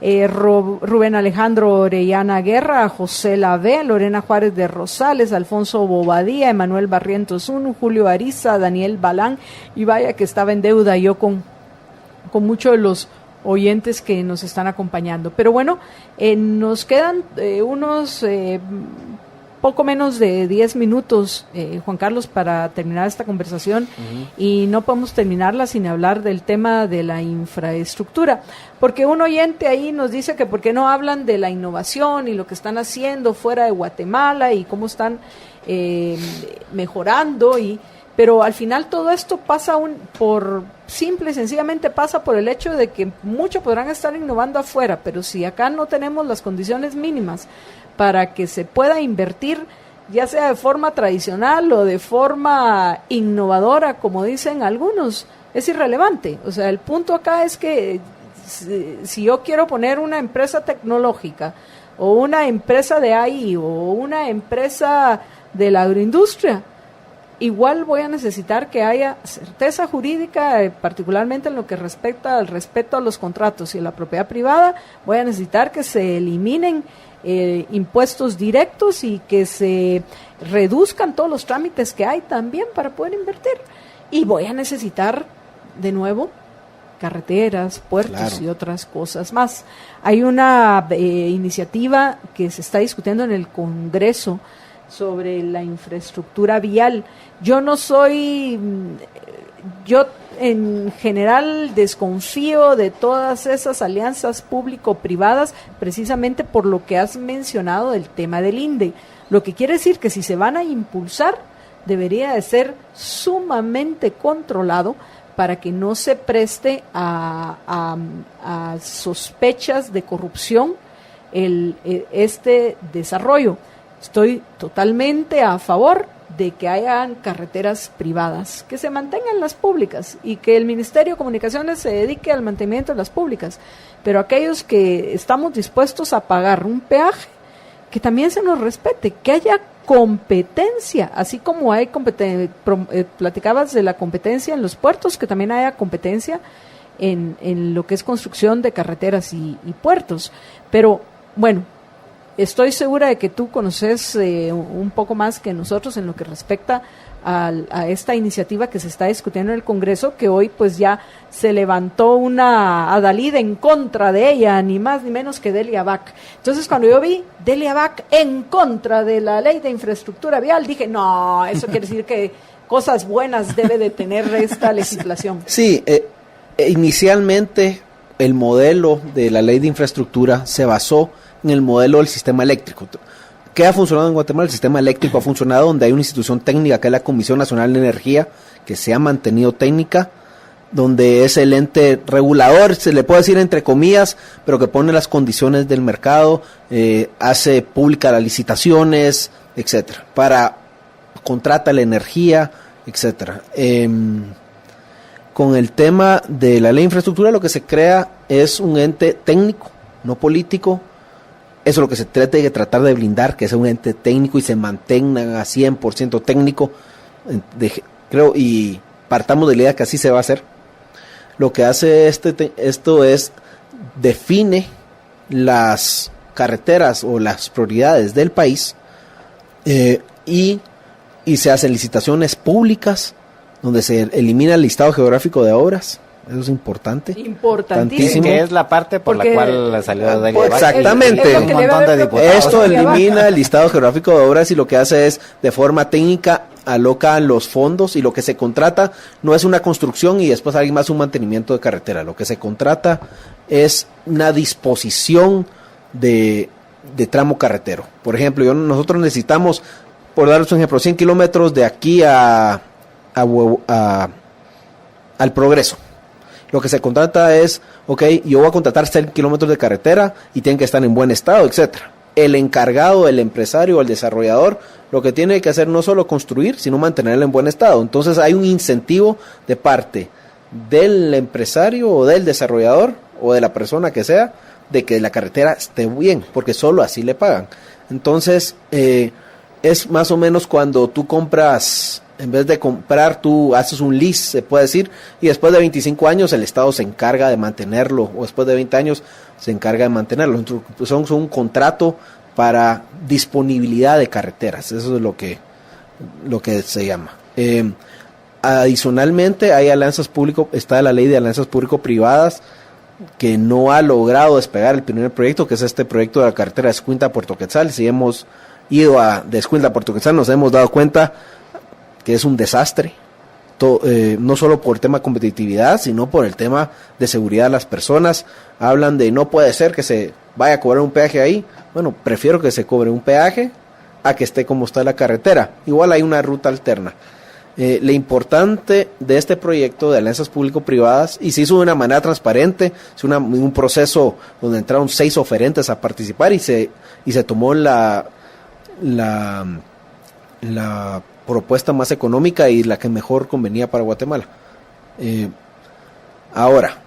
Rubén Alejandro Orellana Guerra, a José Lavé, Lorena Juárez de Rosales, Alfonso Bobadilla, Emanuel Barrientos Uno, Julio Ariza, Daniel Balán, y vaya que estaba en deuda yo con muchos de los oyentes que nos están acompañando. Pero bueno, nos quedan unos poco menos de 10 minutos, Juan Carlos, para terminar esta conversación, y no podemos terminarla sin hablar del tema de la infraestructura, porque un oyente ahí nos dice que por qué no hablan de la innovación y lo que están haciendo fuera de Guatemala y cómo están mejorando, pero al final todo esto pasa simple y sencillamente pasa por el hecho de que mucho podrán estar innovando afuera, pero si acá no tenemos las condiciones mínimas para que se pueda invertir, ya sea de forma tradicional o de forma innovadora, como dicen algunos, es irrelevante. O sea, el punto acá es que si yo quiero poner una empresa tecnológica o una empresa de AI o una empresa de la agroindustria, igual voy a necesitar que haya certeza jurídica, particularmente en lo que respecta al respeto a los contratos y a la propiedad privada. Voy a necesitar que se eliminen impuestos directos y que se reduzcan todos los trámites que hay también para poder invertir. Y voy a necesitar, de nuevo, carreteras, puertos y otras cosas más. Hay una iniciativa que se está discutiendo en el Congreso sobre la infraestructura vial. Yo en general desconfío de todas esas alianzas público-privadas, precisamente por lo que has mencionado del tema del INDE. Lo que quiere decir que si se van a impulsar, debería de ser sumamente controlado para que no se preste a sospechas de corrupción este desarrollo. Estoy totalmente a favor de que hayan carreteras privadas, que se mantengan las públicas y que el Ministerio de Comunicaciones se dedique al mantenimiento de las públicas, pero aquellos que estamos dispuestos a pagar un peaje, que también se nos respete, que haya competencia, así como hay platicabas de la competencia en los puertos, que también haya competencia en lo que es construcción de carreteras y puertos. Pero bueno, estoy segura de que tú conoces un poco más que nosotros en lo que respecta a esta iniciativa que se está discutiendo en el Congreso, que hoy pues ya se levantó una adalid en contra de ella, ni más ni menos que Delia Back. Entonces cuando yo vi Delia Back en contra de la ley de infraestructura vial, dije, no, eso quiere decir que cosas buenas debe de tener esta legislación. Sí, inicialmente el modelo de la ley de infraestructura se basó en el modelo del sistema eléctrico. ¿Qué ha funcionado en Guatemala? El sistema eléctrico ha funcionado donde hay una institución técnica que es la Comisión Nacional de Energía, que se ha mantenido técnica, donde es el ente regulador, se le puede decir entre comillas, pero que pone las condiciones del mercado, hace públicas las licitaciones, etcétera, contrata la energía, etcétera. Con el tema de la ley de infraestructura, lo que se crea es un ente técnico, no político. Eso es lo que se trata de tratar de blindar, que sea un ente técnico y se mantenga a 100% técnico, creo, y partamos de la idea que así se va a hacer. Lo que hace esto es define las carreteras o las prioridades del país y se hacen licitaciones públicas donde se elimina el listado geográfico de obras. Eso es importante. Importantísimo. Que es la parte por Porque- la cual salió de Exactamente. Es lo que un debe montón de haber diputados. Esto Hacia abajo. elimina el listado geográfico de obras y lo que hace es, de forma técnica, aloca los fondos y lo que se contrata no es una construcción y después alguien más un mantenimiento de carretera. Lo que se contrata es una disposición de tramo carretero. Por ejemplo, nosotros necesitamos, por darles un ejemplo, 100 kilómetros de aquí al Progreso. Lo que se contrata es, ok, yo voy a contratar 100 kilómetros de carretera y tienen que estar en buen estado, etcétera. El encargado, el empresario, el desarrollador, lo que tiene que hacer no solo construir, sino mantenerla en buen estado. Entonces hay un incentivo de parte del empresario o del desarrollador o de la persona que sea, de que la carretera esté bien, porque solo así le pagan. Entonces, es más o menos cuando tú compras, en vez de comprar, tú haces un lease, se puede decir, y después de 25 años el Estado se encarga de mantenerlo, o después de 20 años se encarga de mantenerlo. Son un contrato para disponibilidad de carreteras, eso es lo que se llama. Adicionalmente, hay alianzas está la ley de alianzas público-privadas, que no ha logrado despegar el primer proyecto, que es este proyecto de la carretera de Escuintla a Puerto Quetzal. Si hemos ido de Escuintla a Puerto Quetzal, nos hemos dado cuenta que es un desastre, no solo por el tema de competitividad, sino por el tema de seguridad de las personas. Hablan de no puede ser que se vaya a cobrar un peaje ahí. Bueno, prefiero que se cobre un peaje a que esté como está la carretera. Igual hay una ruta alterna. Lo importante de este proyecto de alianzas público-privadas, y se hizo de una manera transparente, es un proceso donde entraron 6 oferentes a participar y se tomó la propuesta más económica y la que mejor convenía para Guatemala. Ahora,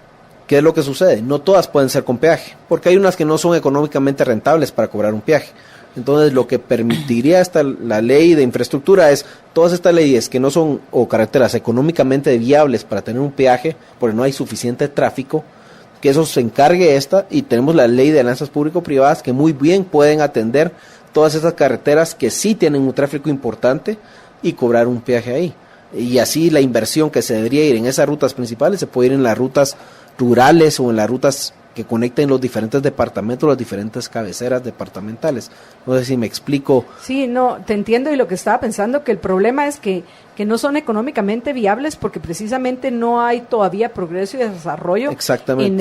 ¿qué es lo que sucede? No todas pueden ser con peaje, porque hay unas que no son económicamente rentables para cobrar un peaje. Entonces, lo que permitiría la ley de infraestructura es todas estas leyes que no son, o carreteras económicamente viables para tener un peaje, porque no hay suficiente tráfico, que eso se encargue y tenemos la ley de alianzas público-privadas que muy bien pueden atender todas esas carreteras que sí tienen un tráfico importante y cobrar un peaje ahí. Y así la inversión que se debería ir en esas rutas principales se puede ir en las rutas rurales o en las rutas que conecten los diferentes departamentos, las diferentes cabeceras departamentales. No sé si me explico. Sí, no, te entiendo, y lo que estaba pensando, que el problema es que no son económicamente viables porque precisamente no hay todavía progreso y desarrollo en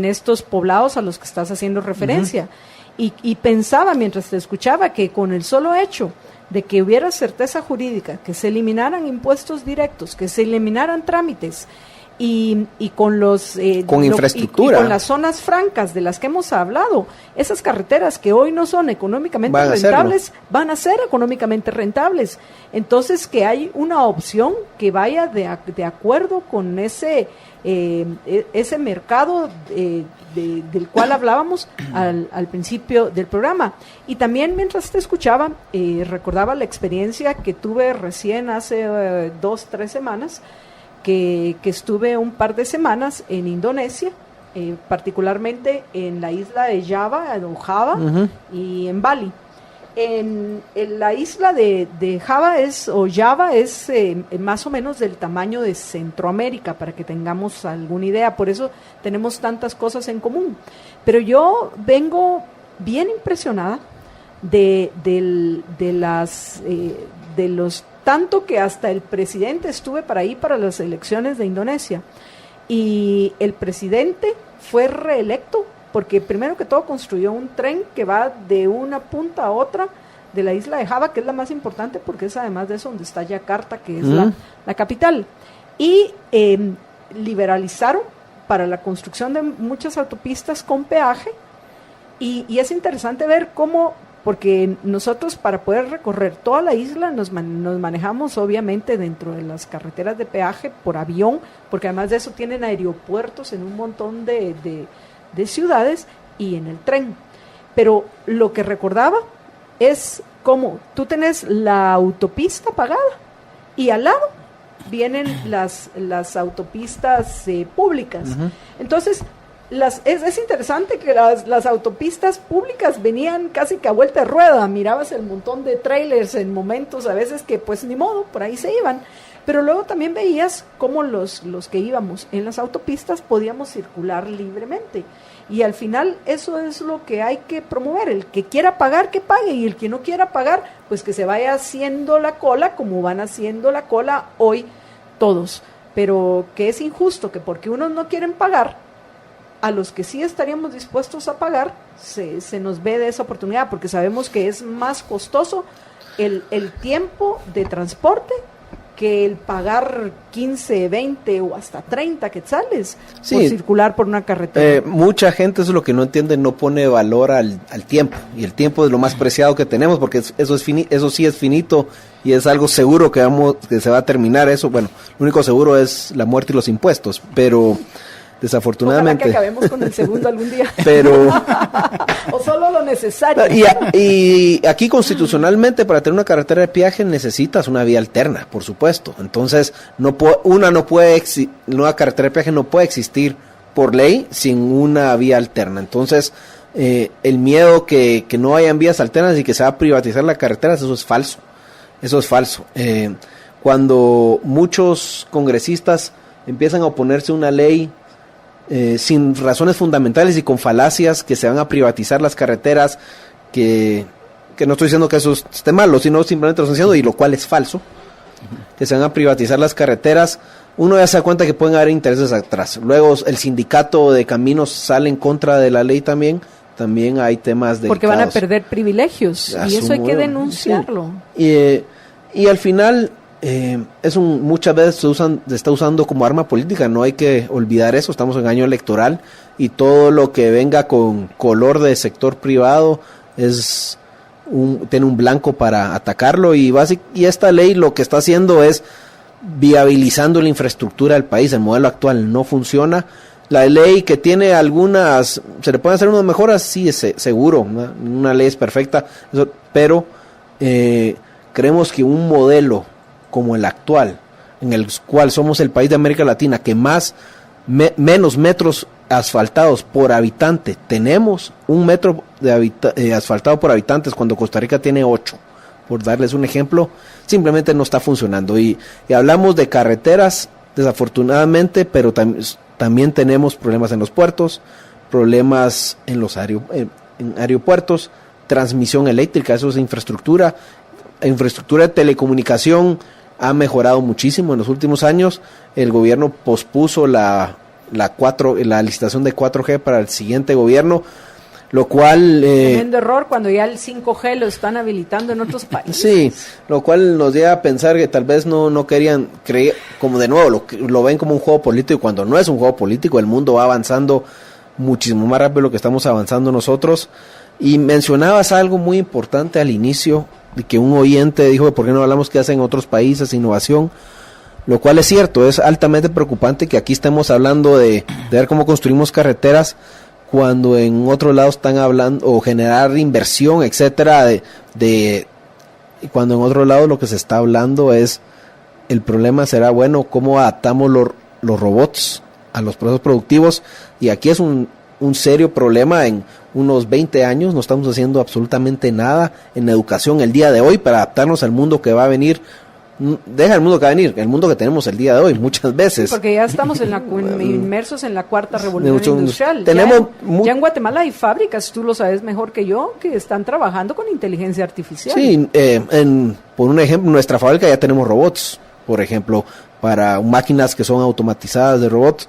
estos poblados a los que estás haciendo referencia. Y pensaba mientras te escuchaba que con el solo hecho de que hubiera certeza jurídica, que se eliminaran impuestos directos, que se eliminaran trámites, y con con infraestructura, y con las zonas francas de las que hemos hablado, esas carreteras que hoy no son económicamente rentables van a ser económicamente rentables. Entonces, que hay una opción que vaya de acuerdo con ese mercado del cual hablábamos al principio del programa. Y también mientras te escuchaba, recordaba la experiencia que tuve recién hace 2-3 semanas, que estuve un par de semanas en Indonesia, particularmente en la isla de Java y en Bali. En la isla de Java es más o menos del tamaño de Centroamérica, para que tengamos alguna idea. Por eso tenemos tantas cosas en común. Pero yo vengo bien impresionada de los tanto que hasta el presidente estuve para ahí para las elecciones de Indonesia, y el presidente fue reelecto porque primero que todo construyó un tren que va de una punta a otra de la isla de Java, que es la más importante porque es además de eso donde está Yakarta, que es la capital, y liberalizaron para la construcción de muchas autopistas con peaje, y es interesante ver cómo, porque nosotros para poder recorrer toda la isla nos manejamos obviamente dentro de las carreteras de peaje por avión, porque además de eso tienen aeropuertos en un montón de ciudades, y en el tren. Pero lo que recordaba es cómo tú tenés la autopista pagada y al lado vienen las autopistas públicas. Entonces, Es interesante que las autopistas públicas venían casi que a vuelta de rueda, mirabas el montón de trailers en momentos a veces que pues ni modo, por ahí se iban, pero luego también veías cómo los que íbamos en las autopistas podíamos circular libremente, y al final eso es lo que hay que promover, el que quiera pagar que pague, y el que no quiera pagar pues que se vaya haciendo la cola como van haciendo la cola hoy todos, pero que es injusto que porque unos no quieren pagar, a los que sí estaríamos dispuestos a pagar, se nos ve de esa oportunidad, porque sabemos que es más costoso el tiempo de transporte que el pagar 15, 20 o hasta 30 quetzales por circular por una carretera. Mucha gente, eso es lo que no entiende, no pone valor al tiempo, y el tiempo es lo más preciado que tenemos, porque eso sí es finito, y es algo seguro que se va a terminar eso. Bueno, lo único seguro es la muerte y los impuestos, pero desafortunadamente. Ojalá que acabemos con el segundo algún día. Pero o solo lo necesario. Y aquí constitucionalmente, para tener una carretera de peaje necesitas una vía alterna, por supuesto. Entonces, una carretera de peaje no puede existir por ley sin una vía alterna. Entonces, el miedo que no hayan vías alternas y que se va a privatizar la carretera, eso es falso. Eso es falso. Cuando muchos congresistas empiezan a oponerse a una ley sin razones fundamentales y con falacias que se van a privatizar las carreteras, que no estoy diciendo que eso esté malo, sino simplemente lo están diciendo, y lo cual es falso, que se van a privatizar las carreteras, uno ya se da cuenta que pueden haber intereses atrás. Luego el sindicato de caminos sale en contra de la ley también hay temas delicados. Porque van a perder privilegios, y eso hay que denunciarlo. Sí. Y al final muchas veces se está usando como arma política, no hay que olvidar eso. Estamos en año electoral y todo lo que venga con color de sector privado tiene un blanco para atacarlo, y esta ley lo que está haciendo es viabilizando la infraestructura del país. El modelo actual no funciona. La ley que tiene se le pueden hacer unas mejoras, sí, es seguro, una ley es perfecta, pero creemos que un modelo como el actual, en el cual somos el país de América Latina que menos metros asfaltados por habitante tenemos, un metro de asfaltado por habitantes, cuando Costa Rica tiene 8, por darles un ejemplo, simplemente no está funcionando. Y hablamos de carreteras, desafortunadamente, pero también tenemos problemas en los puertos, problemas en los aeropuertos, transmisión eléctrica, eso es infraestructura de telecomunicación. Ha mejorado muchísimo en los últimos años. El gobierno pospuso la licitación de 4G para el siguiente gobierno, lo cual... Tremendo error cuando ya el 5G lo están habilitando en otros países. Sí, lo cual nos lleva a pensar que tal vez no querían creer, como de nuevo, lo ven como un juego político, y cuando no es un juego político, el mundo va avanzando muchísimo más rápido de lo que estamos avanzando nosotros. Y mencionabas algo muy importante al inicio, de que un oyente dijo, ¿por qué no hablamos qué hacen en otros países, innovación? Lo cual es cierto, es altamente preocupante que aquí estemos hablando de ver cómo construimos carreteras, cuando en otros lados están hablando, o generar inversión, etcétera, cuando en otro lado lo que se está hablando es, el problema será, bueno, cómo adaptamos los robots a los procesos productivos, y aquí es un serio problema. En unos 20 años no estamos haciendo absolutamente nada en educación el día de hoy para adaptarnos al mundo que va a venir. Deja el mundo que va a venir, el mundo que tenemos el día de hoy muchas veces. Sí, porque ya estamos inmersos en la cuarta revolución industrial. Ya en Guatemala hay fábricas, tú lo sabes mejor que yo, que están trabajando con inteligencia artificial. Sí, por un ejemplo, en nuestra fábrica ya tenemos robots, por ejemplo, para máquinas que son automatizadas de robots.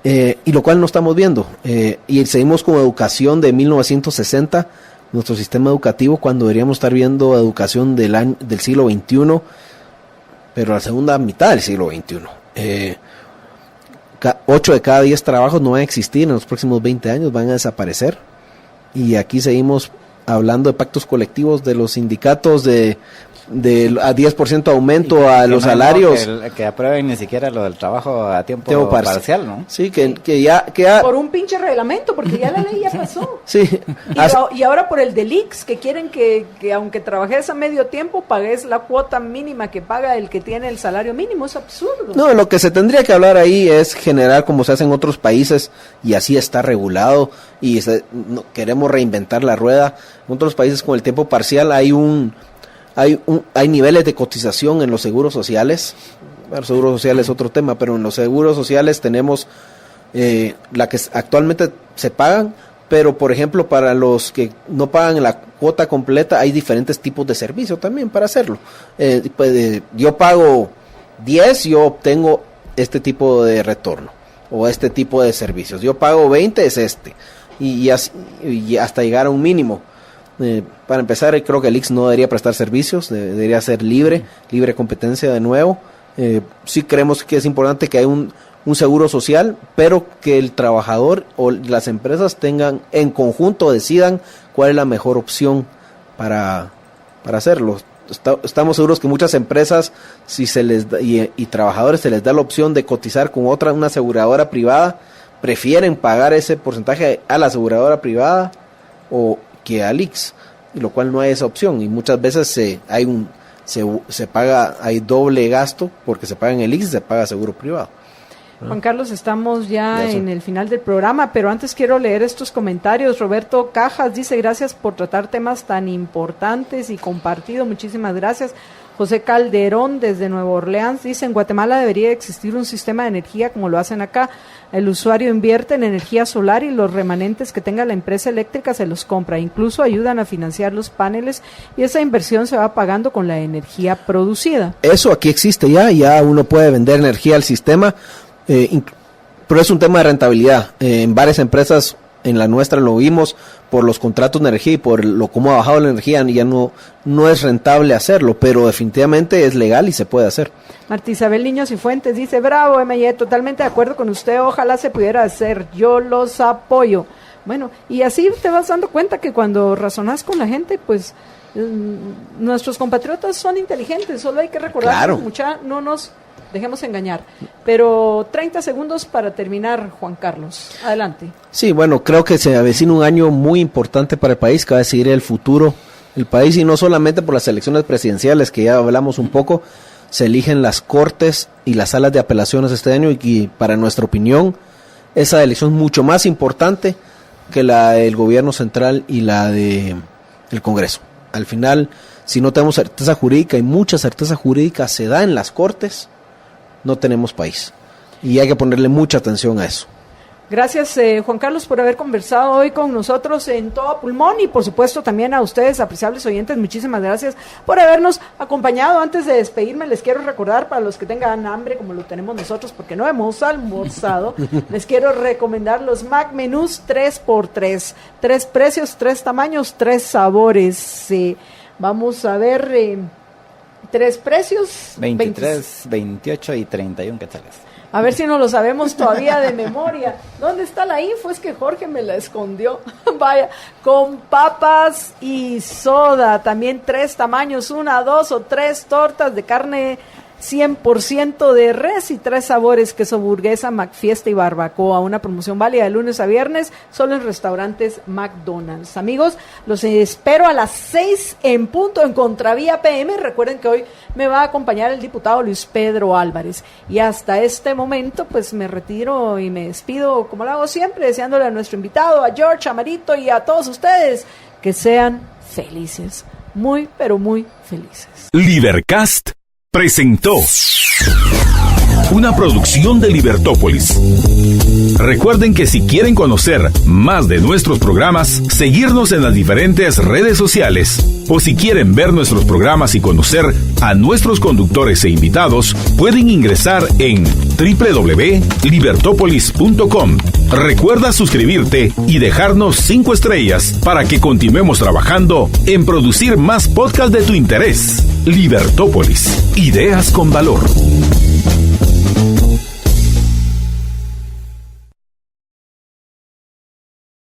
Y lo cual no estamos viendo, y seguimos con educación de 1960, nuestro sistema educativo, cuando deberíamos estar viendo educación del siglo XXI, pero la segunda mitad del siglo XXI. 8 de cada 10 trabajos no van a existir en los próximos 20 años, van a desaparecer, y aquí seguimos hablando de pactos colectivos de los sindicatos de a 10% aumento a que los no hay salarios. que aprueben ni siquiera lo del trabajo a tiempo parcial, ¿no? Sí, que ya por un pinche reglamento, porque ya la ley ya pasó. Sí. Y ahora por el del IX, que quieren que aunque trabajes a medio tiempo, pagues la cuota mínima que paga el que tiene el salario mínimo. Es absurdo. No, lo que se tendría que hablar ahí es generar como se hace en otros países, y así está regulado, y queremos reinventar la rueda. En otros países con el tiempo parcial hay niveles de cotización en los seguros sociales. Bueno, el seguro social es otro tema, pero en los seguros sociales tenemos la que actualmente se pagan, pero por ejemplo para los que no pagan la cuota completa hay diferentes tipos de servicio también para hacerlo. Yo pago 10, yo obtengo este tipo de retorno o este tipo de servicios. Yo pago 20, es y hasta llegar a un mínimo. Para empezar, creo que el IX no debería prestar servicios, debería ser libre competencia de nuevo. Sí creemos que es importante que haya un seguro social, pero que el trabajador o las empresas en conjunto decidan cuál es la mejor opción para hacerlo. Estamos seguros que muchas empresas, si se les da, y trabajadores se les da la opción de cotizar con una aseguradora privada, prefieren pagar ese porcentaje a la aseguradora privada o que al IX, lo cual no hay esa opción, y muchas veces hay doble gasto porque se paga en el IX y se paga seguro privado. Juan Carlos, estamos ya en el final del programa, pero antes quiero leer estos comentarios. Roberto Cajas dice: gracias por tratar temas tan importantes y compartido, muchísimas gracias. José Calderón desde Nueva Orleans dice: en Guatemala debería existir un sistema de energía como lo hacen acá. El usuario invierte en energía solar y los remanentes que tenga la empresa eléctrica se los compra. Incluso ayudan a financiar los paneles y esa inversión se va pagando con la energía producida. Eso aquí existe ya uno puede vender energía al sistema, pero es un tema de rentabilidad. En varias empresas, en la nuestra lo vimos, por los contratos de energía y por cómo ha bajado la energía, ya no es rentable hacerlo, pero definitivamente es legal y se puede hacer. Martí Isabel Niños y Fuentes dice: bravo, M.Y., totalmente de acuerdo con usted, ojalá se pudiera hacer, yo los apoyo. Bueno, y así te vas dando cuenta que cuando razonas con la gente, pues nuestros compatriotas son inteligentes, solo hay que recordar, claro, que no nos dejemos engañar. Pero 30 segundos para terminar, Juan Carlos. Adelante. Sí, bueno, creo que se avecina un año muy importante para el país, que va a decidir el futuro del país, y no solamente por las elecciones presidenciales, que ya hablamos un poco, se eligen las cortes y las salas de apelaciones este año, y para nuestra opinión, esa elección es mucho más importante que la del gobierno central y la del Congreso. Al final, si no tenemos certeza jurídica, y mucha certeza jurídica se da en las cortes, no tenemos país, y hay que ponerle mucha atención a eso. Gracias, Juan Carlos, por haber conversado hoy con nosotros en Todo Pulmón, y por supuesto también a ustedes, apreciables oyentes, muchísimas gracias por habernos acompañado. Antes de despedirme, les quiero recordar, para los que tengan hambre como lo tenemos nosotros, porque no hemos almorzado, les quiero recomendar los Mac Menús 3x3, 3 precios, 3 tamaños, 3 sabores. Vamos a ver, 3 precios, 23, 28 y 31 quetzales. A ver si no lo sabemos todavía de memoria. ¿Dónde está la info? Es que Jorge me la escondió. Vaya, con papas y soda. También 3 tamaños, 1, 2 o 3 tortas de carne 100% de res y 3 sabores: queso burguesa, McFiesta y barbacoa. Una promoción válida de lunes a viernes, solo en restaurantes McDonald's. Amigos, los espero a las 6 en punto en Contravía PM. Recuerden que hoy me va a acompañar el diputado Luis Pedro Álvarez. Y hasta este momento, pues me retiro y me despido, como lo hago siempre, deseándole a nuestro invitado, a George, a Marito y a todos ustedes que sean felices. Muy, pero muy felices. Libercast presentó una producción de Libertópolis. Recuerden que si quieren conocer más de nuestros programas, seguirnos en las diferentes redes sociales, o si quieren ver nuestros programas y conocer a nuestros conductores e invitados, pueden ingresar en www.libertopolis.com. Recuerda suscribirte y dejarnos 5 estrellas para que continuemos trabajando en producir más podcasts de tu interés. Libertópolis, ideas con valor.